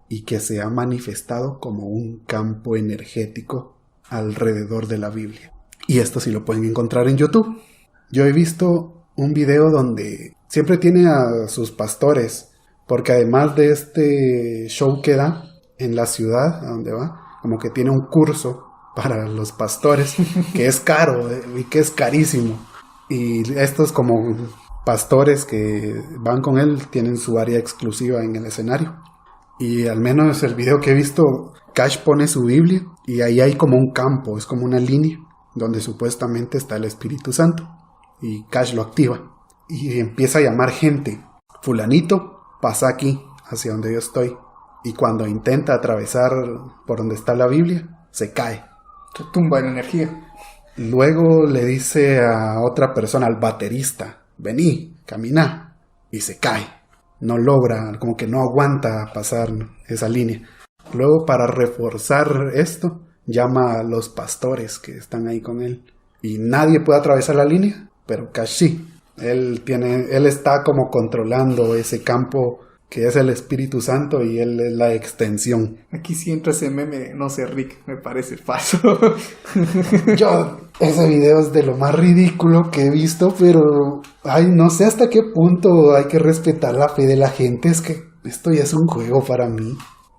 y que se ha manifestado como un campo energético alrededor de la Biblia. Y esto sí lo pueden encontrar en YouTube. Yo he visto un video donde siempre tiene a sus pastores, porque además de este show que da en la ciudad a donde va, como que tiene un curso para los pastores que es caro y que es carísimo. Y estos como pastores que van con él tienen su área exclusiva en el escenario. Y al menos el video que he visto, Cash pone su Biblia y ahí hay como un campo, es como una línea donde supuestamente está el Espíritu Santo. Y Cash lo activa y empieza a llamar gente: fulanito, pasa aquí, hacia donde yo estoy. Y cuando intenta atravesar por donde está la Biblia, se cae. Se tumba en energía. Luego le dice a otra persona, al baterista: vení, camina. Y se cae. No logra, como que no aguanta pasar esa línea. Luego, para reforzar esto, llama a los pastores que están ahí con él. Y nadie puede atravesar la línea, pero Cash sí. Él está como controlando ese campo que es el Espíritu Santo y él es la extensión. Aquí sí entra ese meme de no sé, Rick, me parece falso. Ese video es de lo más ridículo que he visto, pero no sé hasta qué punto hay que respetar la fe de la gente. Es que esto ya es un juego para mí.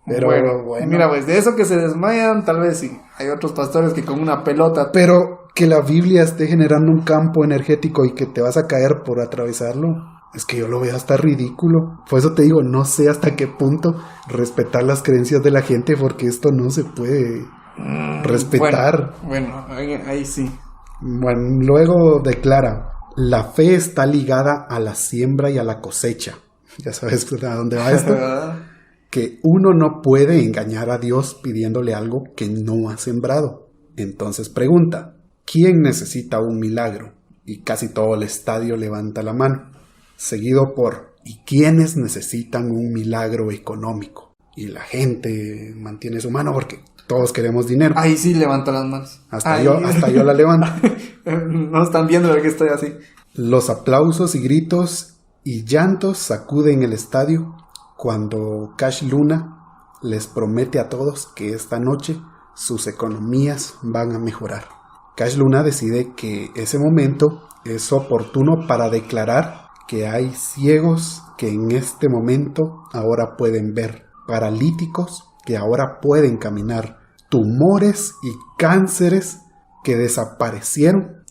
Pero bueno. Mira, pues de eso que se desmayan, tal vez sí. Hay otros pastores que con una pelota. Pero que la Biblia esté generando un campo energético y que te vas a caer por atravesarlo, es que yo lo veo hasta ridículo. Por eso te digo, no sé hasta qué punto respetar las creencias de la gente, porque esto no se puede respetar. Bueno, ahí sí. Bueno, luego declara: la fe está ligada a la siembra y a la cosecha. Ya sabes a dónde va esto. Que uno no puede engañar a Dios pidiéndole algo que no ha sembrado. Entonces pregunta: ¿quién necesita un milagro? Y casi todo el estadio levanta la mano. Seguido por: ¿y quiénes necesitan un milagro económico? Y la gente mantiene su mano porque todos queremos dinero. Ahí sí levanto las manos. Hasta yo la levanto. No están viendo que estoy así. Los aplausos y gritos y llantos sacuden el estadio cuando Cash Luna les promete a todos que esta noche sus economías van a mejorar. Cash Luna decide que ese momento es oportuno para declarar que hay ciegos que en este momento ahora pueden ver, paralíticos que ahora pueden caminar, tumores y cánceres que desaparecieron.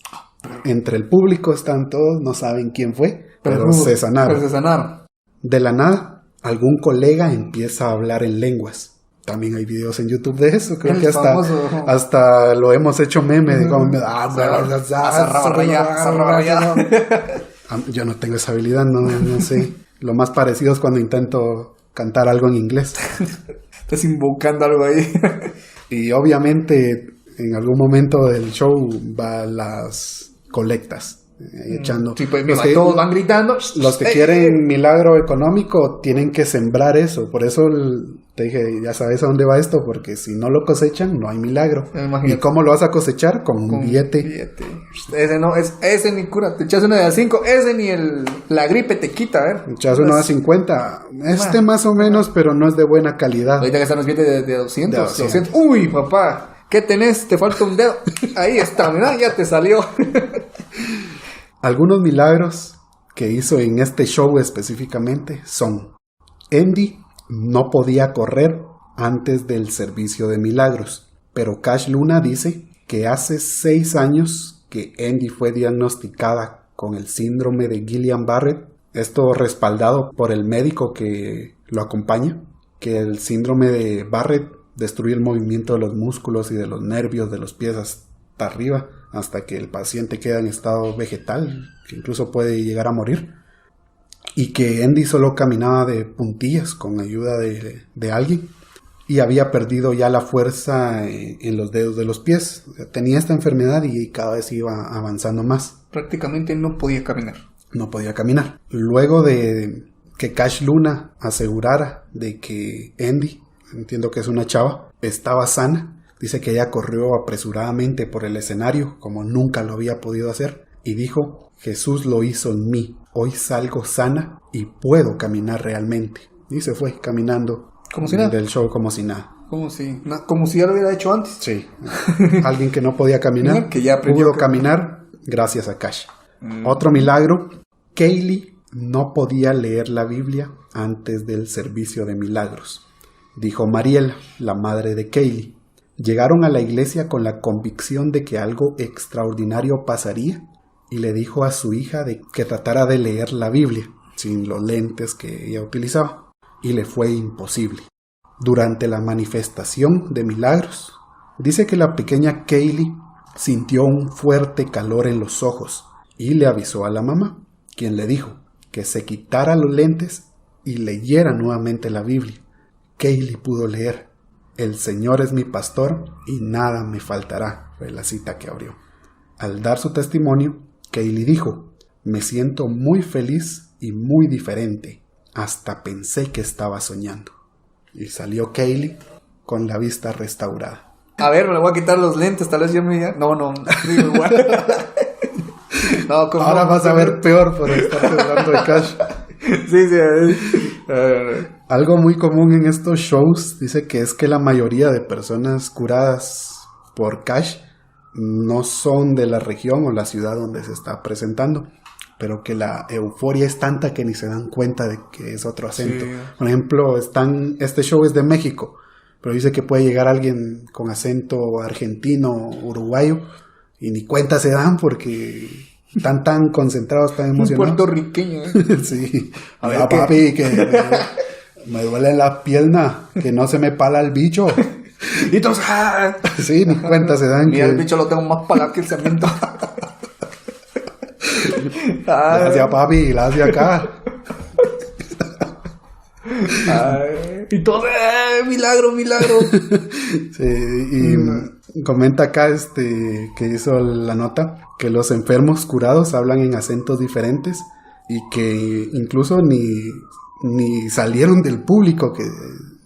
Entre el público están todos, no saben quién fue, pero se sanaron. De la nada, algún colega empieza a hablar en lenguas. También hay videos en YouTube de eso. Creo que hasta lo hemos hecho meme. De como, yo no tengo esa habilidad, no sé. Lo más parecido es cuando intento cantar algo en inglés. Estás invocando algo ahí. Y obviamente en algún momento del show va las colectas. Echando. Sí, pues mira, todos van gritando. Los que quieren milagro económico tienen que sembrar eso. Por eso te dije, ya sabes a dónde va esto, porque si no lo cosechan, no hay milagro. ¿Y cómo lo vas a cosechar? Con un billete. Ese no, ese ni cura. Te echas uno de a 5, ese ni la gripe te quita, echas uno de a 50. Más o menos, pero no es de buena calidad. Ahorita que están los billetes de 200. Uy, papá, ¿qué tenés? Te falta un dedo. Ahí está, mira, ya te salió. Algunos milagros que hizo en este show específicamente son: Andy no podía correr antes del servicio de milagros, pero Cash Luna dice que hace 6 años que Andy fue diagnosticada con el síndrome de Guillain-Barré, esto respaldado por el médico que lo acompaña, que el síndrome de Barrett destruye el movimiento de los músculos y de los nervios de los pies hasta arriba, hasta que el paciente queda en estado vegetal, que incluso puede llegar a morir, y que Andy solo caminaba de puntillas con ayuda de alguien, y había perdido ya la fuerza en los dedos de los pies. O sea, tenía esta enfermedad y cada vez iba avanzando más. Prácticamente no podía caminar. No podía caminar. Luego de que Cash Luna asegurara de que Andy, entiendo que es una chava, estaba sana, dice que ella corrió apresuradamente por el escenario como nunca lo había podido hacer y dijo: Jesús lo hizo en mí, hoy salgo sana y puedo caminar realmente. Y se fue caminando como si nada. Del show como si nada. Como si ya lo hubiera hecho antes. Sí. Alguien que no podía caminar que ya pudo caminar gracias a Cash. Otro milagro: Kaylee no podía leer la Biblia antes del servicio de milagros. Dijo Mariela, la madre de Kaylee. Llegaron a la iglesia con la convicción de que algo extraordinario pasaría y le dijo a su hija que tratara de leer la Biblia sin los lentes que ella utilizaba, y le fue imposible. Durante la manifestación de milagros, dice que la pequeña Kaylee sintió un fuerte calor en los ojos y le avisó a la mamá, quien le dijo que se quitara los lentes y leyera nuevamente la Biblia. Kaylee pudo leer: El Señor es mi pastor y nada me faltará, fue la cita que abrió. Al dar su testimonio, Kaylee dijo: me siento muy feliz y muy diferente, hasta pensé que estaba soñando. Y salió Kaylee con la vista restaurada. A ver, le voy a quitar los lentes, tal vez yo me diga... No, digo igual. No, ahora vas a ver peor por estar hablando de Cash. Sí. Algo muy común en estos shows dice que es que la mayoría de personas curadas por Cash no son de la región o la ciudad donde se está presentando, pero que la euforia es tanta que ni se dan cuenta de que es otro acento. Sí. Por ejemplo, este show es de México, pero dice que puede llegar alguien con acento argentino, uruguayo, y ni cuenta se dan porque están tan concentrados, tan emocionados. Puertorriqueño, Sí. A ver, papi, que me duele la pierna, que no se me pala el bicho. Y entonces, sí, ni cuenta se dan. Mira, el bicho lo tengo más palado que el cemento. Gracias, papi, gracias acá. Y todo, milagro. Sí, y comenta acá que hizo la nota que los enfermos curados hablan en acentos diferentes y que incluso ni salieron del público, que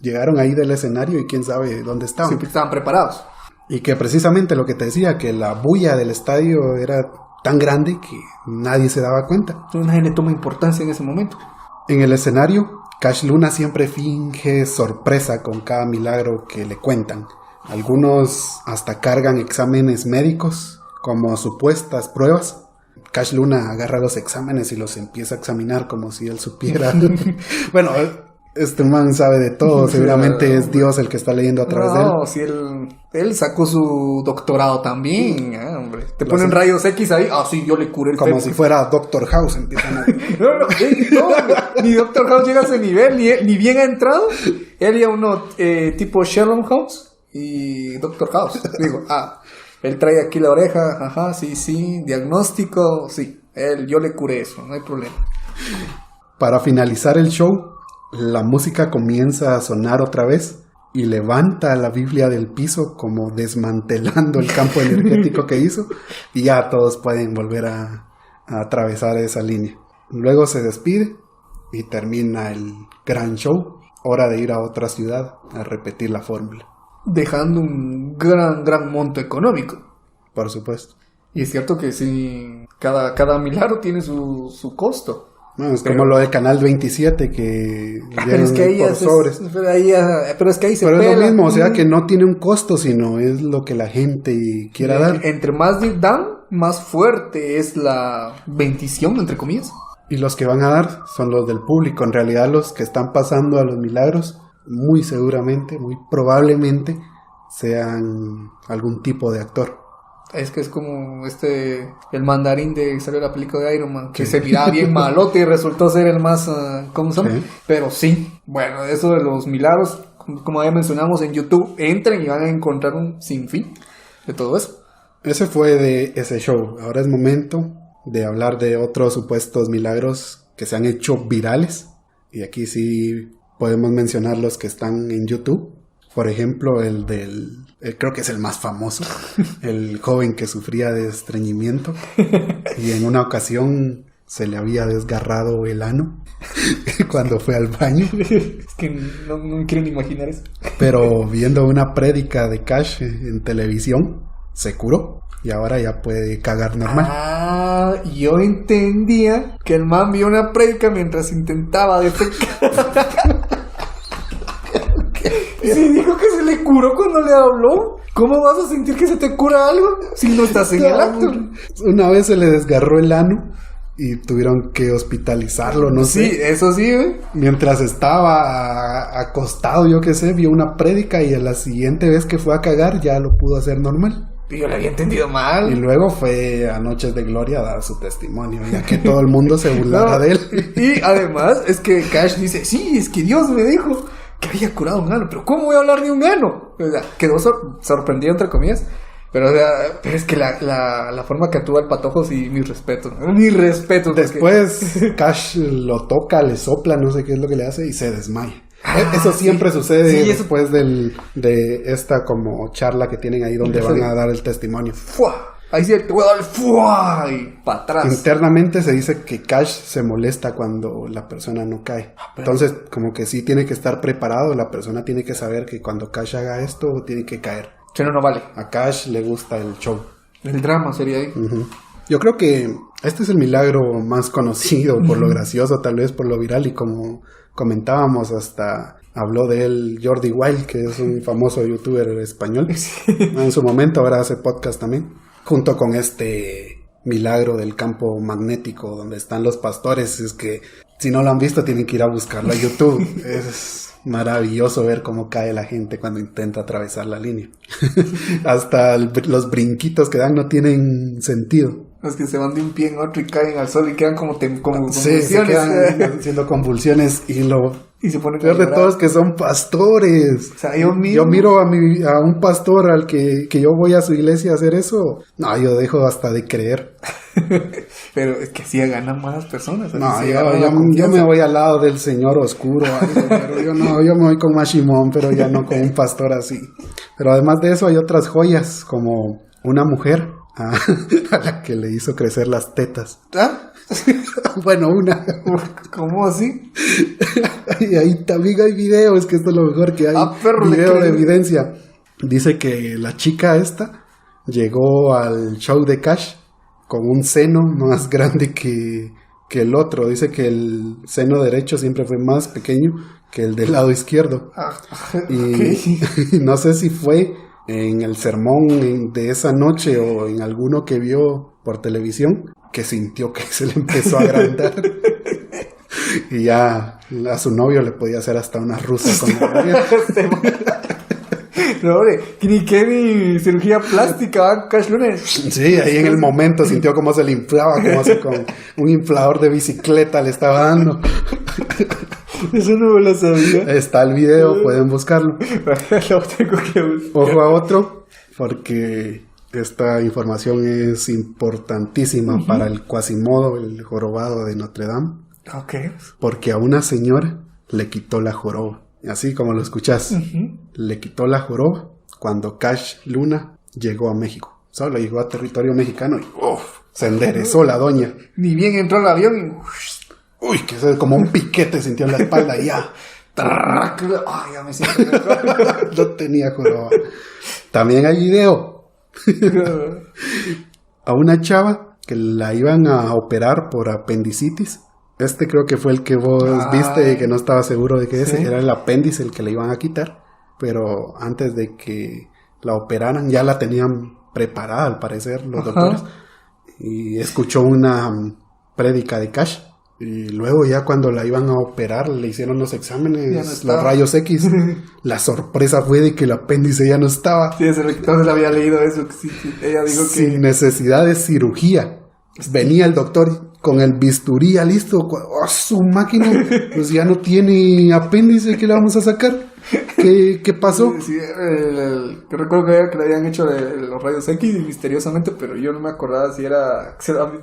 llegaron ahí del escenario y quién sabe dónde estaban. Siempre estaban preparados. Y que precisamente lo que te decía, que la bulla del estadio era tan grande que nadie se daba cuenta. Nadie le toma importancia en ese momento. En el escenario, Cash Luna siempre finge sorpresa con cada milagro que le cuentan. Algunos hasta cargan exámenes médicos como supuestas pruebas. Cash Luna agarra los exámenes y los empieza a examinar como si él supiera. Bueno, este man sabe de todo, seguramente es Dios el que está leyendo a través de él. No, si él sacó su doctorado también, hombre. Te ponen rayos X ahí, sí, yo le curé el como feto. Si fuera Doctor House, empiezan a... no, ni Doctor House llega a ese nivel, ni bien ha entrado. Él ya uno tipo Sherlock Holmes y Doctor House. Digo, él trae aquí la oreja, ajá, sí, diagnóstico, sí. Yo le curé eso, no hay problema. Para finalizar el show, la música comienza a sonar otra vez y levanta la Biblia del piso como desmantelando el campo energético que hizo y ya todos pueden volver a atravesar esa línea. Luego se despide y termina el gran show. Hora de ir a otra ciudad a repetir la fórmula. Dejando un gran monto económico. Por supuesto. Y es cierto que sí, cada milagro tiene su costo. No, es como lo de Canal 27 que pero es que ahí por sobres. Pero es que ahí se Pero pela. es lo mismo, o sea que no tiene un costo, sino es lo que la gente quiera dar. Entre más dan, más fuerte es la bendición, entre comillas. Y los que van a dar son los del público. En realidad los que están pasando a los milagros, muy seguramente, muy probablemente, sean algún tipo de actor. Es que es como el mandarín de salió la película de Iron Man, que se miraba bien malote y resultó ser el más, ¿cómo se llama? Sí. Pero sí, bueno, eso de los milagros, como ya mencionamos en YouTube, entren y van a encontrar un sinfín de todo eso. Ese fue de ese show. Ahora es momento de hablar de otros supuestos milagros que se han hecho virales. Y aquí sí podemos mencionar los que están en YouTube. Por ejemplo, creo que es el más famoso, el joven que sufría de estreñimiento y en una ocasión se le había desgarrado el ano cuando fue al baño. Es que no quiero ni imaginar eso. Pero viendo una prédica de Cash en televisión, se curó y ahora ya puede cagar normal. Yo entendía que el man vio una prédica mientras intentaba defecar. Sí, dijo que se le curó cuando le habló. ¿Cómo vas a sentir que se te cura algo si no estás en el acto? Una vez se le desgarró el ano y tuvieron que hospitalizarlo, no sé. Sí, eso sí, Mientras estaba acostado, yo qué sé, vio una prédica y a la siguiente vez que fue a cagar ya lo pudo hacer normal. Y yo le había entendido mal. Y luego fue a Noches de Gloria a dar su testimonio, ya que todo el mundo se burlara de él. Y además es que Cash dice, sí, es que Dios me dijo que había curado un ano, pero ¿cómo voy a hablar de un ano? O sea, quedó sorprendido entre comillas, pero es que la forma que actúa el patojo, sí, mis respetos. Después Cash lo toca, le sopla, no sé qué es lo que le hace y se desmaya. Eso siempre sucede después de esta como charla que tienen ahí donde van a dar el testimonio. ¡Fua! Ahí sí te voy a dar el ¡fua! Y para atrás. Internamente se dice que Cash se molesta cuando la persona no cae. Entonces, como que sí tiene que estar preparado. La persona tiene que saber que cuando Cash haga esto, tiene que caer. Si no, no vale. A Cash le gusta el show. El drama sería ahí. Uh-huh. Yo creo que este es el milagro más conocido por lo gracioso, tal vez por lo viral. Y como comentábamos, hasta habló de él Jordi Wild, que es un famoso youtuber español. En su momento, ahora hace podcast también. Junto con este milagro del campo magnético donde están los pastores. Es que si no lo han visto tienen que ir a buscarlo a YouTube. Es maravilloso ver cómo cae la gente cuando intenta atravesar la línea. Hasta los brinquitos que dan no tienen sentido. Es que se van de un pie en otro y caen al sol y quedan como convulsiones. Sí, se quedan haciendo convulsiones y se ponen peor de todo es que son pastores. O sea, yo miro a un pastor al que yo voy a su iglesia a hacer eso. No, yo dejo hasta de creer. Pero es que así ganan más personas. No, yo me voy al lado del señor oscuro. Pero yo me voy con Mashimón, pero ya no con un pastor así. Pero además de eso hay otras joyas, como una mujer a la que le hizo crecer las tetas. ¿Ah? Bueno, una. ¿Cómo así? Y ahí también hay videos, que esto es lo mejor que hay. Video de evidencia. Dice que la chica esta llegó al show de Cash con un seno más grande que el otro. Dice que el seno derecho siempre fue más pequeño que el del lado izquierdo. Y no sé si fue en el sermón de esa noche o en alguno que vio por televisión, que sintió que se le empezó a agrandar. Y ya a su novio le podía hacer hasta una rusa con la novia. No, hombre, ni cirugía plástica, ¿va? Cash Luna. Sí, ahí en el momento sintió como se le inflaba, como si con un inflador de bicicleta le estaba dando. Eso no me lo sabía. Está el video, pueden buscarlo. Lo tengo que buscar. Ojo a otro, porque esta información es importantísima para el Quasimodo, el jorobado de Notre Dame. Ok. Porque a una señora le quitó la joroba. Así como lo escuchás. Le quitó la joroba cuando Cash Luna llegó a México. Solo llegó a territorio mexicano y se enderezó la doña. Ni bien entró al avión y... Uy, que es como un piquete sintió en la espalda y ya. Ay, ya me siento mejor. No tenía joroba. También hay video. A una chava que la iban a operar por apendicitis. Este creo que fue el que vos viste y que no estaba seguro de que ese era el apéndice el que le iban a quitar. Pero antes de que la operaran ya la tenían preparada al parecer los doctores. Y escuchó una prédica de Cash. Y luego ya cuando la iban a operar le hicieron los exámenes, los rayos X. La sorpresa fue de que el apéndice ya no estaba. Sí, entonces había leído eso. Sí, ella dijo que... Sin necesidad de cirugía. Venía el doctor con el bisturí ya listo. Su máquina pues ya no tiene apéndice. ¿Qué le vamos a sacar? ¿Qué pasó? Sí, que recuerdo que le habían hecho los rayos X misteriosamente, pero yo no me acordaba si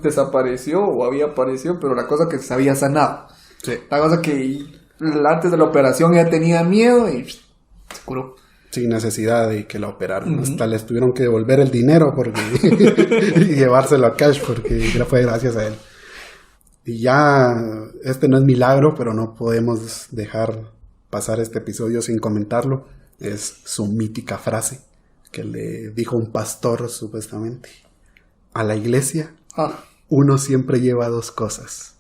desapareció o había aparecido, pero la cosa que se había sanado. Sí. La cosa que antes de la operación ya tenía miedo y se curó. Sin necesidad de que la operaran. Hasta les tuvieron que devolver el dinero porque y llevárselo a Cash porque fue gracias a él. Y ya, este no es milagro, pero no podemos dejar pasar este episodio sin comentarlo. Es su mítica frase que le dijo un pastor supuestamente. A la iglesia, uno siempre lleva dos cosas: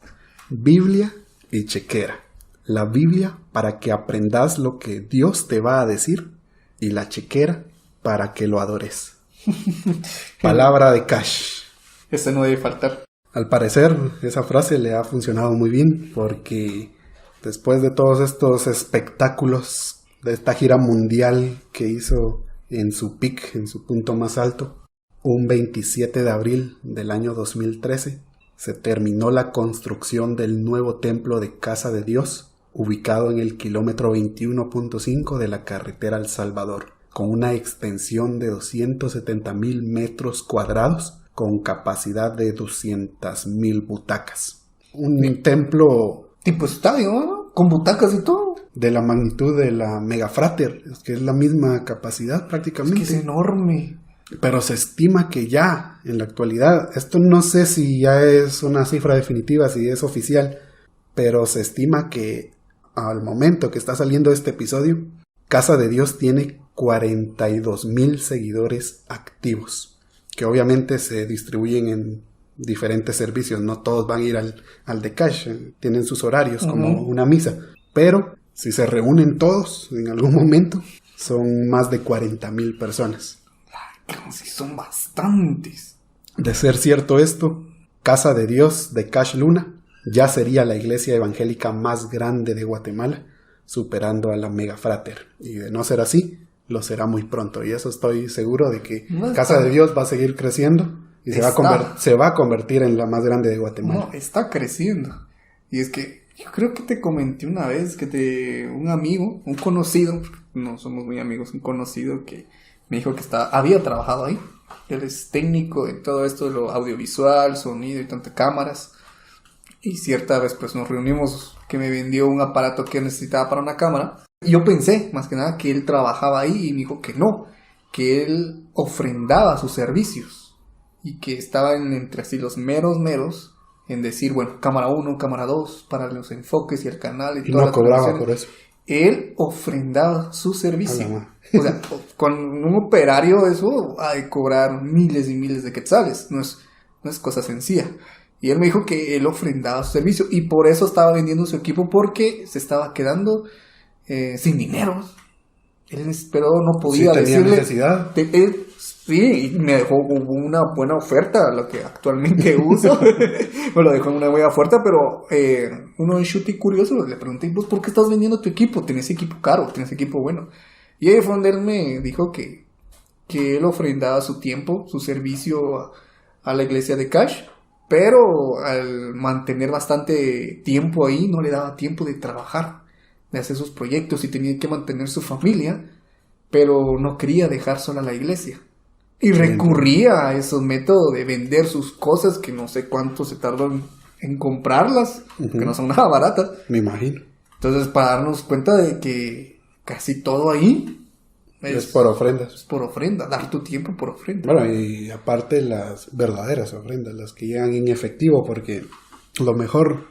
Biblia y chequera. La Biblia para que aprendas lo que Dios te va a decir y la chequera para que lo adores. Palabra de Cash. Ese no debe faltar. Al parecer, esa frase le ha funcionado muy bien porque después de todos estos espectáculos de esta gira mundial que hizo en su peak, en su punto más alto, un 27 de abril del año 2013, se terminó la construcción del nuevo templo de Casa de Dios, ubicado en el kilómetro 21.5 de la carretera El Salvador, con una extensión de 270,000 metros cuadrados, con capacidad de 200,000 butacas. Un templo... tipo estadio, ¿no? Con butacas y todo. De la magnitud de la Megafrater, que es la misma capacidad prácticamente. Es que es enorme. Pero se estima que ya, en la actualidad, esto no sé si ya es una cifra definitiva, si es oficial, pero se estima que al momento que está saliendo este episodio, Casa de Dios tiene 42,000 seguidores activos, que obviamente se distribuyen en diferentes servicios, no todos van a ir al de Cash, tienen sus horarios como una misa, pero si se reúnen todos en algún momento, son más de 40,000 personas. Sí, son bastantes. De ser cierto esto, Casa de Dios de Cash Luna ya sería la iglesia evangélica más grande de Guatemala, superando a la Megafrater. Y de no ser así, lo será muy pronto. Y eso estoy seguro de que Casa de Dios va a seguir creciendo y se va a convertir en la más grande de Guatemala. No, está creciendo. Y es que yo creo que te comenté una vez que un amigo, un conocido, no somos muy amigos, un conocido que me dijo que había trabajado ahí. Él es técnico de todo esto, de lo audiovisual, sonido y tantas cámaras. Y cierta vez pues nos reunimos, que me vendió un aparato que necesitaba para una cámara. Y yo pensé, más que nada, que él trabajaba ahí y me dijo que no, que él ofrendaba sus servicios. Y que estaba entre así los meros en decir, bueno, cámara 1, cámara 2, para los enfoques y el canal y no cobraba por eso. Él ofrendaba su servicio. O sea, con un operario eso hay que cobrar miles y miles de quetzales. No es cosa sencilla. Y él me dijo que él ofrendaba su servicio y por eso estaba vendiendo su equipo, porque se estaba quedando sin dinero. pero no podía Sí, tenía decirle. necesidad. Sí, y me dejó una buena oferta, lo que actualmente uso. Me lo dejó una buena oferta, pero uno en Shuti curioso le pregunté, ¿vos por qué estás vendiendo tu equipo? Tenés equipo caro, tenés equipo bueno. Y ahí fue donde él me dijo que él ofrendaba su tiempo, su servicio a la iglesia de Cash, pero al mantener bastante tiempo ahí no le daba tiempo de trabajar, de hacer sus proyectos y tenía que mantener su familia, pero no quería dejar sola la iglesia. Y recurría a esos métodos de vender sus cosas que no sé cuánto se tardó en comprarlas, que no son nada baratas. Me imagino. Entonces, para darnos cuenta de que casi todo ahí es por ofrendas. Es por ofrenda, dar tu tiempo por ofrenda. Bueno, y aparte las verdaderas ofrendas, las que llegan en efectivo, porque lo mejor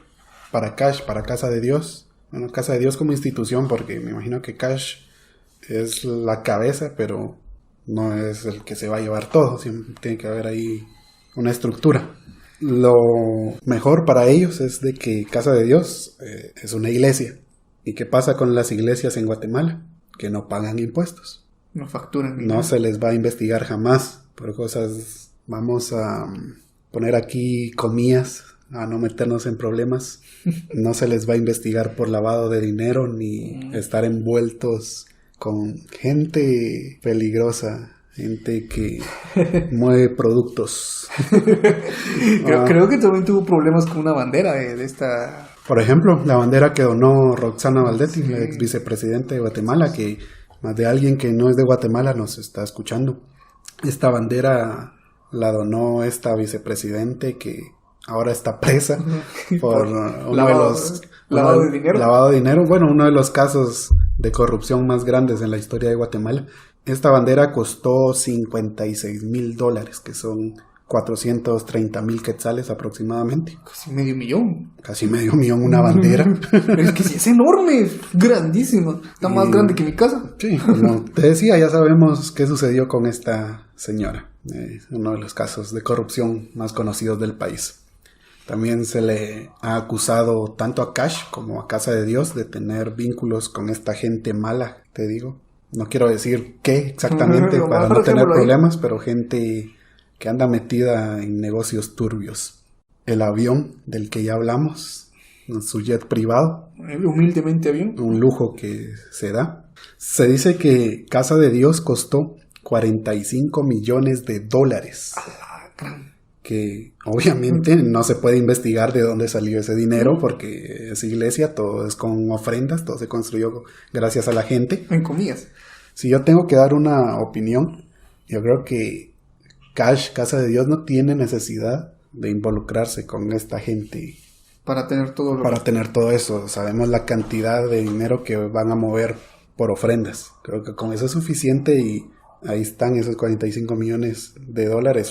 para Cash, para Casa de Dios, bueno, Casa de Dios como institución, porque me imagino que Cash es la cabeza, pero no es el que se va a llevar todo, siempre tiene que haber ahí una estructura. Lo mejor para ellos es de que Casa de Dios es una iglesia. ¿Y qué pasa con las iglesias en Guatemala? Que no pagan impuestos. No facturan. No se les va a investigar jamás por cosas, vamos a poner aquí comillas, a no meternos en problemas. No se les va a investigar por lavado de dinero ni estar envueltos con gente peligrosa, gente que mueve productos. Creo que también tuvo problemas con una bandera de esta... Por ejemplo, la bandera que donó Roxana Valdetti, la ex vicepresidenta de Guatemala, que más de alguien que no es de Guatemala nos está escuchando. Esta bandera la donó esta vicepresidente que ahora está presa por lavado de dinero. Lavado de dinero. Bueno, uno de los casos de corrupción más grandes en la historia de Guatemala. Esta bandera costó $56,000, que son 430,000 quetzales aproximadamente. Casi medio millón. Casi medio millón una bandera. Pero es que sí, es enorme, es grandísima. Está más grande que mi casa. Sí, como te decía, ya sabemos qué sucedió con esta señora. Uno de los casos de corrupción más conocidos del país. También se le ha acusado tanto a Cash como a Casa de Dios de tener vínculos con esta gente mala, te digo. No quiero decir qué exactamente para no tener problemas, pero gente que anda metida en negocios turbios. El avión del que ya hablamos, su jet privado. El humildemente avión. Un lujo que se da. Se dice que Casa de Dios costó $45 millones. Que obviamente no se puede investigar de dónde salió ese dinero porque es iglesia, todo es con ofrendas, todo se construyó gracias a la gente. En comillas. Si yo tengo que dar una opinión, yo creo que Cash, Casa de Dios, no tiene necesidad de involucrarse con esta gente. Para tener todo tener todo eso. Sabemos la cantidad de dinero que van a mover por ofrendas. Creo que con eso es suficiente y ahí están esos $45 millones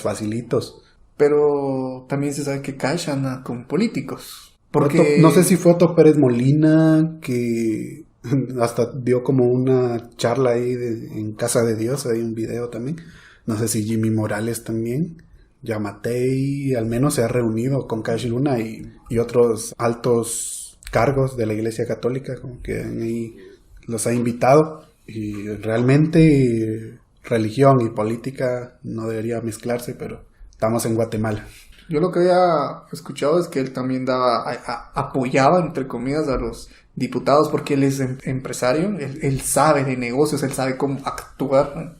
facilitos. Pero también se sabe que Cash anda con políticos. Porque... No sé si fue Otto Pérez Molina que hasta dio como una charla ahí en Casa de Dios, hay un video también. No sé si Jimmy Morales también. Yamatei al menos se ha reunido con Cash Luna y otros altos cargos de la Iglesia Católica, como que ahí los ha invitado. Y realmente religión y política no debería mezclarse, pero estamos en Guatemala. Yo lo que había escuchado es que él también apoyaba, entre comillas, a los diputados porque él es empresario, él sabe de negocios, él sabe cómo actuar,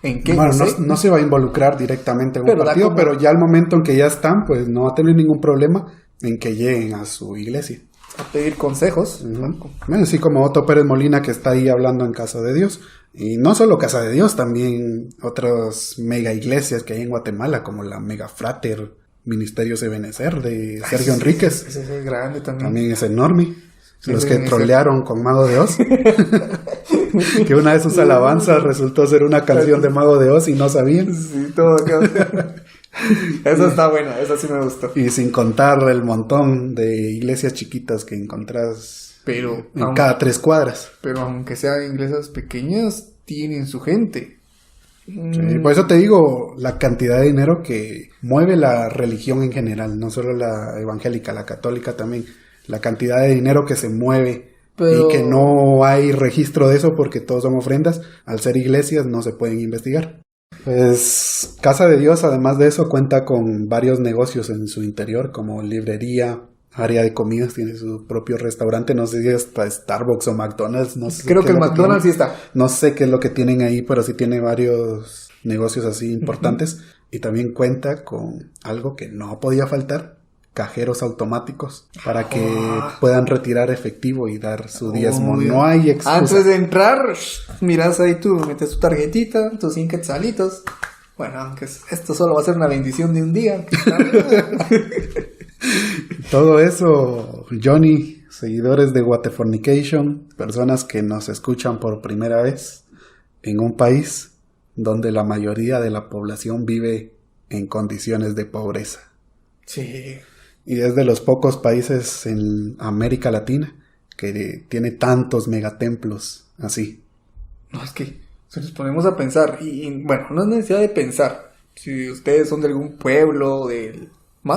en qué. Bueno, no se va a involucrar directamente en un partido, pero ya al momento en que ya están, pues no va a tener ningún problema en que lleguen a su iglesia. A pedir consejos. Bueno, así como Otto Pérez Molina que está ahí hablando en Casa de Dios. Y no solo Casa de Dios, también otras mega iglesias que hay en Guatemala, como la Mega Frater Ministerios de Benecer de Sergio Enríquez. Ese es grande también. También es enorme. Los que trolearon con Mago de Oz. Que una de sus alabanzas resultó ser una canción de Mago de Oz y no sabían. Sí, todo. Eso está bueno, eso sí me gustó. Y sin contar el montón de iglesias chiquitas que encontrás en cada 3 cuadras. Pero aunque sean iglesias pequeñas, tienen su gente. Sí, por eso te digo, la cantidad de dinero que mueve la religión en general, no solo la evangélica, la católica también. La cantidad de dinero que se mueve Pero... y que no hay registro de eso porque todos son ofrendas. Al ser iglesias no se pueden investigar. Pues Casa de Dios, además de eso, cuenta con varios negocios en su interior, como librería, área de comidas, tiene su propio restaurante, no sé si hasta Starbucks o McDonald's, no sé. Creo que el McDonald's sí está. No sé qué es lo que tienen ahí, pero sí tiene varios negocios así importantes. Y también cuenta con algo que no podía faltar: cajeros automáticos para que puedan retirar efectivo y dar su diezmo. No hay excusa. Antes de entrar, miras ahí tú, metes tu tarjetita, tus 100 quetzalitos. Bueno, aunque esto solo va a ser una bendición de un día. Todo eso, Johnny, seguidores de Waterfornication, personas que nos escuchan por primera vez en un país donde la mayoría de la población vive en condiciones de pobreza. Sí. Y es de los pocos países en América Latina que tiene tantos megatemplos así. No, es que si nos ponemos a pensar, y bueno, no es necesidad de pensar. Si ustedes son de algún pueblo,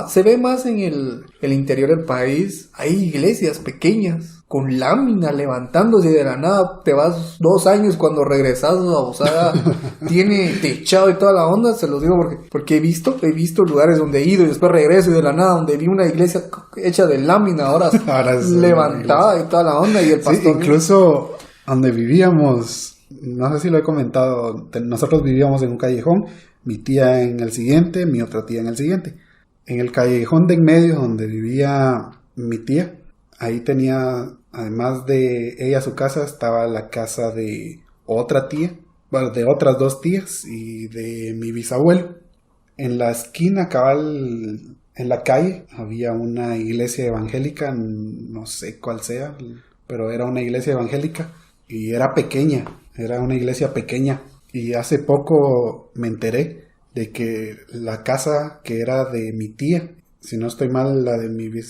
se ve más en el interior del país, hay iglesias pequeñas, con lámina levantándose de la nada, te vas 2 años, cuando regresas a Osada, tiene techado y toda la onda, se los digo porque he visto lugares donde he ido y después regreso y de la nada, donde vi una iglesia hecha de lámina, ahora levantada y toda la onda, y el pastor... Sí, incluso donde vivíamos, no sé si lo he comentado, nosotros vivíamos en un callejón, mi tía en el siguiente, mi otra tía en el siguiente. En el callejón de en medio donde vivía mi tía, ahí tenía, además de ella su casa, estaba la casa de otra tía, bueno, de otras 2 tías y de mi bisabuelo. En la esquina, cabal, en la calle, había una iglesia evangélica, no sé cuál sea, pero era una iglesia evangélica y era pequeña, era una iglesia pequeña. Y hace poco me enteré de que la casa que era de mi tía, si no estoy mal,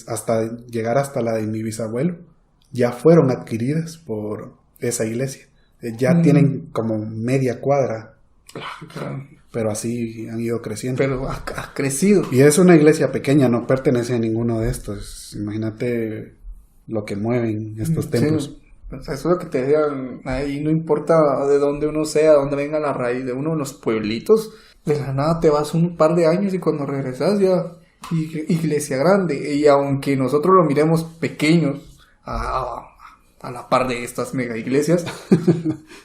hasta llegar hasta la de mi bisabuelo, ya fueron adquiridas por esa iglesia. Ya tienen como media cuadra, pero así han ido creciendo. Pero ha crecido. Y es una iglesia pequeña, no pertenece a ninguno de estos. Imagínate lo que mueven estos templos. Sí. Eso es lo que te decían, ahí no importa de dónde uno sea, de dónde venga la raíz de uno de los pueblitos, de la nada te vas un par de años y cuando regresas ya iglesia grande. Y aunque nosotros lo miremos pequeños a la par de estas mega iglesias,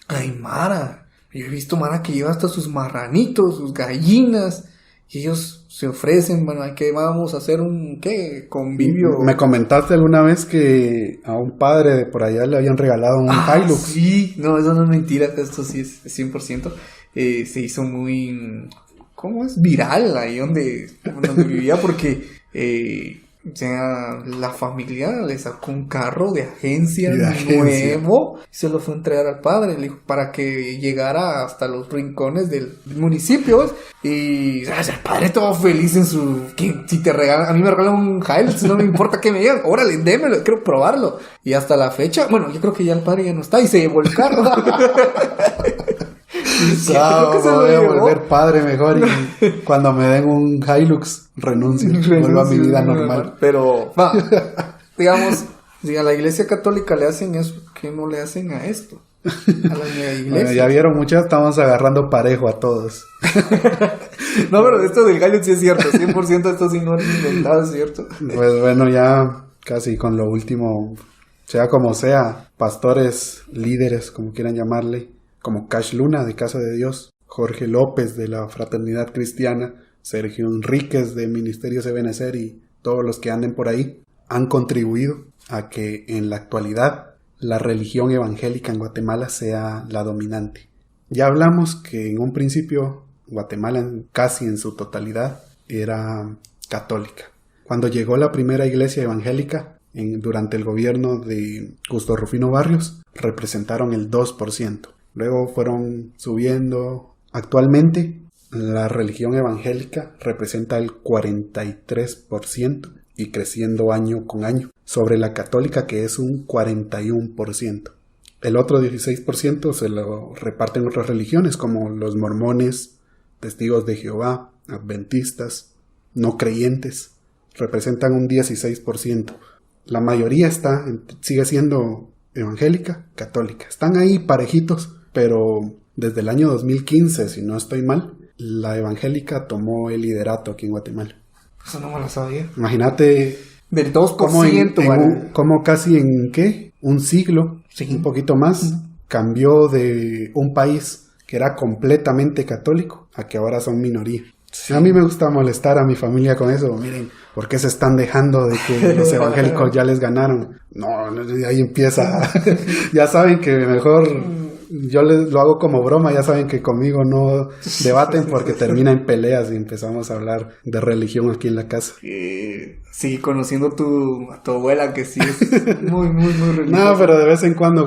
hay mara. Yo he visto mara que lleva hasta sus marranitos, sus gallinas, y ellos se ofrecen, bueno, que vamos a hacer un convivio. Me comentaste alguna vez que a un padre de por allá le habían regalado un Hilux. Sí, no, eso no es mentira, esto sí es 100%. Se hizo muy, ¿cómo es? Viral ahí donde vivía, porque o sea, la familia le sacó un carro de agencia nuevo y se lo fue a entregar al padre, le dijo, para que llegara hasta los rincones del municipio. Y el padre todo feliz en su... Si te regalan, a mí me regalan un Hilux, no me importa que me digan, órale, démelo, quiero probarlo. Y hasta la fecha, bueno, yo creo que ya el padre ya no está y se llevó el carro. Voy a volver padre mejor y cuando me den un Hilux renuncio vuelvo a mi vida normal. Pero digamos, si a la iglesia católica le hacen eso, ¿qué no le hacen a esto? A la iglesia. Bueno, ya vieron, muchas estamos agarrando parejo a todos. No, pero esto del Hilux sí es cierto, 100% esto sí no es inventado, es cierto. Pues bueno, ya casi con lo último, sea como sea, pastores, líderes, como quieran llamarle, como Cash Luna de Casa de Dios, Jorge López de la Fraternidad Cristiana, Sergio Enríquez de Ministerios Ebenezer y todos los que anden por ahí, han contribuido a que en la actualidad la religión evangélica en Guatemala sea la dominante. Ya hablamos que en un principio Guatemala casi en su totalidad era católica. Cuando llegó la primera iglesia evangélica durante el gobierno de Justo Rufino Barrios, representaron el 2%. Luego fueron subiendo. Actualmente la religión evangélica representa el 43% y creciendo año con año, sobre la católica que es un 41%. El otro 16% se lo reparten otras religiones como los mormones, testigos de Jehová, adventistas, no creyentes, representan un 16%. La mayoría sigue siendo evangélica, católica. Están ahí parejitos, pero desde el año 2015, si no estoy mal, la evangélica tomó el liderato aquí en Guatemala. Eso no me lo sabía. Imagínate Del 2%, ¿vale? como casi en ¿qué? Un siglo, Sí. un poquito más, cambió de un país que era completamente católico a que ahora son minoría. A mí me gusta molestar a mi familia con eso. Miren, ¿por qué se están dejando de que los evangélicos ya les ganaron? No, ahí empieza. Ya saben que mejor yo lo hago como broma. Ya saben que conmigo no debaten porque termina en peleas y empezamos a hablar de religión aquí en la casa. Sí, conociendo a tu abuela, que sí es muy religiosa. No, pero de vez en cuando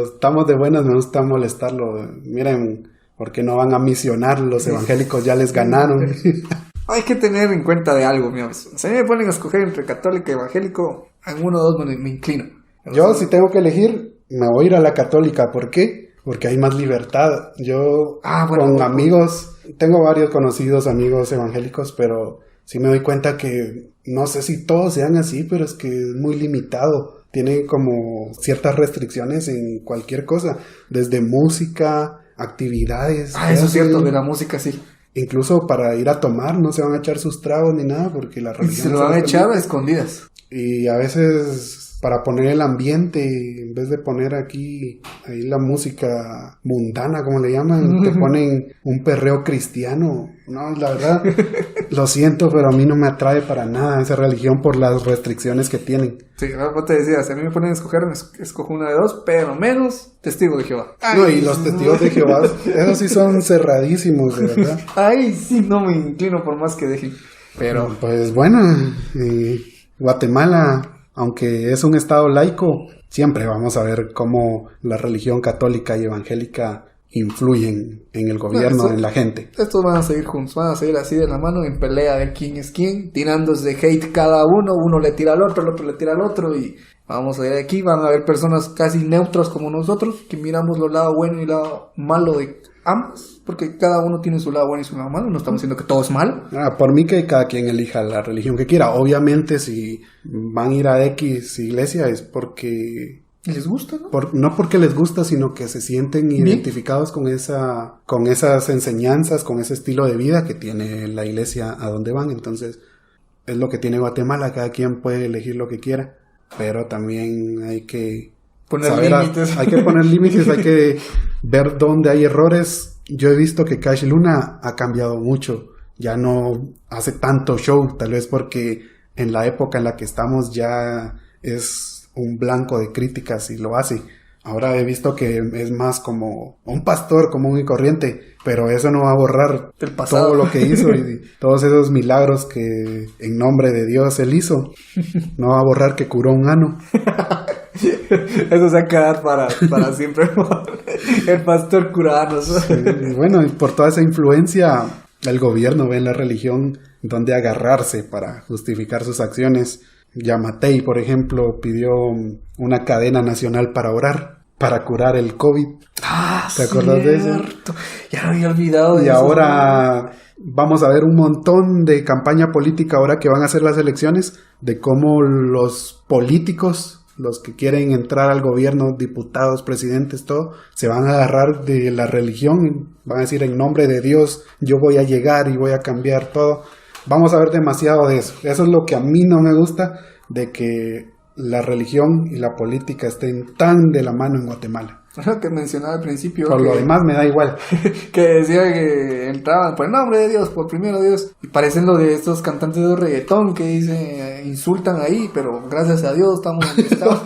estamos de buenas me gusta molestarlo. Miren, ¿por qué no van a misionar? Los evangélicos ya les ganaron. Hay que tener en cuenta de algo, mi amigo. Si a mí me ponen a escoger entre católico y evangélico, en uno o dos me inclino. Yo, si tengo que elegir, me voy a ir a la católica. ¿Por qué? Porque hay más libertad. Yo, con amigos, tengo varios conocidos amigos evangélicos, pero sí me doy cuenta que no sé si todos sean así, pero es que es muy limitado. Tienen como ciertas restricciones en cualquier cosa, desde música, actividades. Eso es cierto, de la música sí. Incluso para ir a tomar no se van a echar sus tragos ni nada porque la religión... Se lo van a echar a escondidas. Y a veces para poner el ambiente, en vez de poner ahí la música mundana, como le llaman, te ponen un perreo cristiano. No, la verdad, lo siento, pero a mí no me atrae para nada esa religión por las restricciones que tienen. Sí, vos te decías, si a mí me ponen a escoger, escojo una de dos, pero menos Testigo de Jehová. No, y los testigos de Jehová, esos sí son cerradísimos, de verdad. Ay, sí, no me inclino por más que dejen. Pero, pues bueno, Guatemala, aunque es un estado laico, siempre vamos a ver cómo la religión católica y evangélica influyen en el gobierno, en la gente. Estos van a seguir juntos, van a seguir así de la mano en pelea de quién es quién, tirándose hate cada uno le tira al otro, el otro le tira al otro y vamos a ir de aquí. Van a haber personas casi neutras como nosotros, que miramos lo lado bueno y el lado malo de ambos, porque cada uno tiene su lado bueno y su lado malo, no estamos diciendo que todo es malo. Por mí que cada quien elija la religión que quiera. Obviamente si van a ir a X iglesia es porque... ¿Les gusta, no? No porque les gusta, sino que se sienten identificados con esas enseñanzas, con ese estilo de vida que tiene la iglesia a donde van. Entonces, es lo que tiene Guatemala, cada quien puede elegir lo que quiera, pero también hay que poner límites. Hay que poner límites, hay que ver dónde hay errores. Yo he visto que Cash Luna ha cambiado mucho, ya no hace tanto show, tal vez porque en la época en la que estamos ya es un blanco de críticas y lo hace. Ahora he visto que es más como un pastor común y corriente, pero eso no va a borrar el pasado, todo lo que hizo y todos esos milagros que en nombre de Dios él hizo. No va a borrar que curó un ano. Eso se va a quedar para siempre. El pastor curanos. Sí, bueno, y por toda esa influencia, el gobierno ve en la religión donde agarrarse para justificar sus acciones. Yamatei, por ejemplo, pidió una cadena nacional para orar, para curar el COVID. ¿Te acuerdas de eso? Ya me había olvidado de eso. Y ahora vamos a ver un montón de campaña política ahora que van a hacer las elecciones, de cómo los políticos, los que quieren entrar al gobierno, diputados, presidentes, todo, se van a agarrar de la religión, van a decir en nombre de Dios, yo voy a llegar y voy a cambiar todo. Vamos a ver demasiado de eso. Eso es lo que a mí no me gusta, de que la religión y la política estén tan de la mano en Guatemala. Lo que mencionaba al principio. Por lo demás me da igual. Que decía que entraban por el nombre de Dios, por primero Dios. Y parecen lo de estos cantantes de reggaetón que dicen, insultan ahí, pero gracias a Dios estamos donde estamos.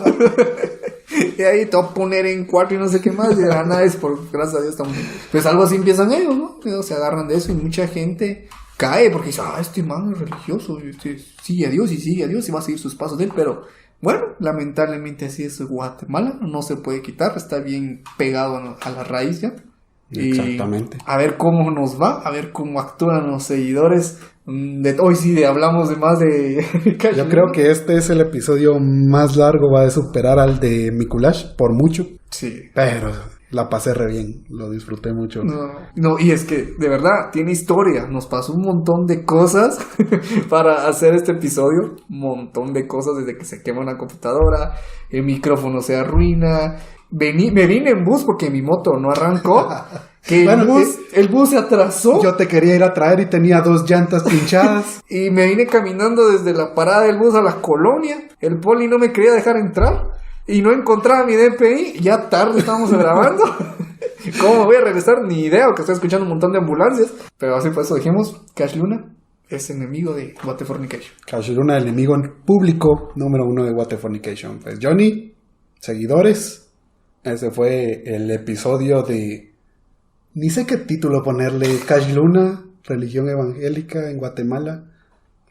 Y ahí te voy a poner en cuatro y no sé qué más. Y de nada es por gracias a Dios estamos. Pues algo así empiezan ellos, ¿no? Ellos se agarran de eso y mucha gente cae porque dice, este man es religioso, sigue a Dios y va a seguir sus pasos de él, pero bueno, lamentablemente así es Guatemala, no se puede quitar, está bien pegado a la raíz ya. Exactamente. Y a ver cómo nos va, a ver cómo actúan los seguidores. Hoy sí hablamos de más de... Yo creo que este es el episodio más largo, va a superar al de Mikulash por mucho. Sí. Pero la pasé re bien, lo disfruté mucho. No, y es que de verdad tiene historia. Nos pasó un montón de cosas para hacer este episodio. Un montón de cosas, desde que se quema una computadora, el micrófono se arruina. Me vine en bus porque mi moto no arrancó. Que bueno, el bus se atrasó. Yo te quería ir a traer y tenía 2 llantas pinchadas. Y me vine caminando desde la parada del bus a la colonia. El poli no me quería dejar entrar. Y no encontraba mi DPI. Ya tarde estábamos grabando. ¿Cómo voy a regresar? Ni idea, porque estoy escuchando un montón de ambulancias. Pero así por eso dijimos, Cash Luna es enemigo de Waterfornication. Cash Luna, el enemigo público número 1 de Waterfornication. Pues Johnny, seguidores, ese fue el episodio de... Ni sé qué título ponerle. Cash Luna, religión evangélica en Guatemala.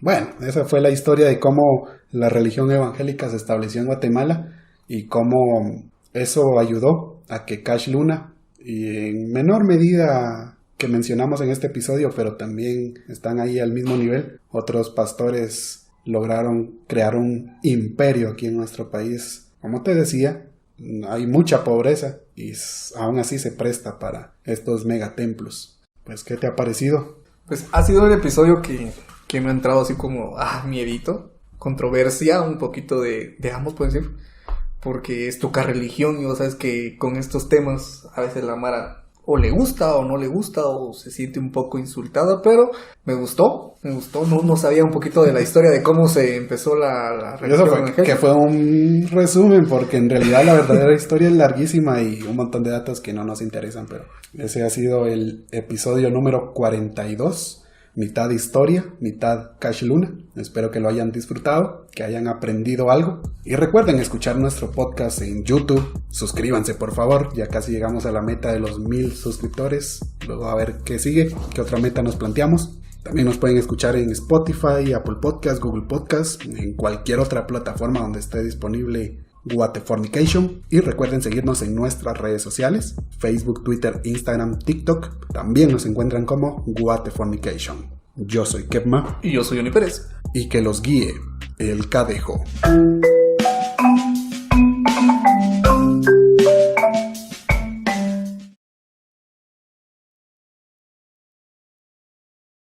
Bueno, esa fue la historia de cómo la religión evangélica se estableció en Guatemala y cómo eso ayudó a que Cash Luna, y en menor medida que mencionamos en este episodio, pero también están ahí al mismo nivel, otros pastores lograron crear un imperio aquí en nuestro país. Como te decía, hay mucha pobreza y aún así se presta para estos megatemplos. Pues, ¿qué te ha parecido? Pues ha sido un episodio que me ha entrado así como, miedito, controversia, un poquito de ambos, pueden decir, porque es tocar religión y vos sabes que con estos temas a veces la mara o le gusta o no le gusta o se siente un poco insultada, pero me gustó, no sabía un poquito de la historia de cómo se empezó la religión evangélica. Que fue un resumen, porque en realidad la verdadera historia es larguísima y un montón de datos que no nos interesan, pero ese ha sido el episodio número 42. Mitad historia, mitad Cash Luna. Espero que lo hayan disfrutado, que hayan aprendido algo. Y recuerden escuchar nuestro podcast en YouTube. Suscríbanse, por favor. Ya casi llegamos a la meta de los 1000 suscriptores. Luego a ver qué sigue, qué otra meta nos planteamos. También nos pueden escuchar en Spotify, Apple Podcasts, Google Podcasts, en cualquier otra plataforma donde esté disponible Waterfornication. Y recuerden seguirnos en nuestras redes sociales, Facebook, Twitter, Instagram, TikTok. También nos encuentran como Waterfornication. Yo soy Kepma. Y yo soy Johnny Pérez. Y que los guíe el Cadejo.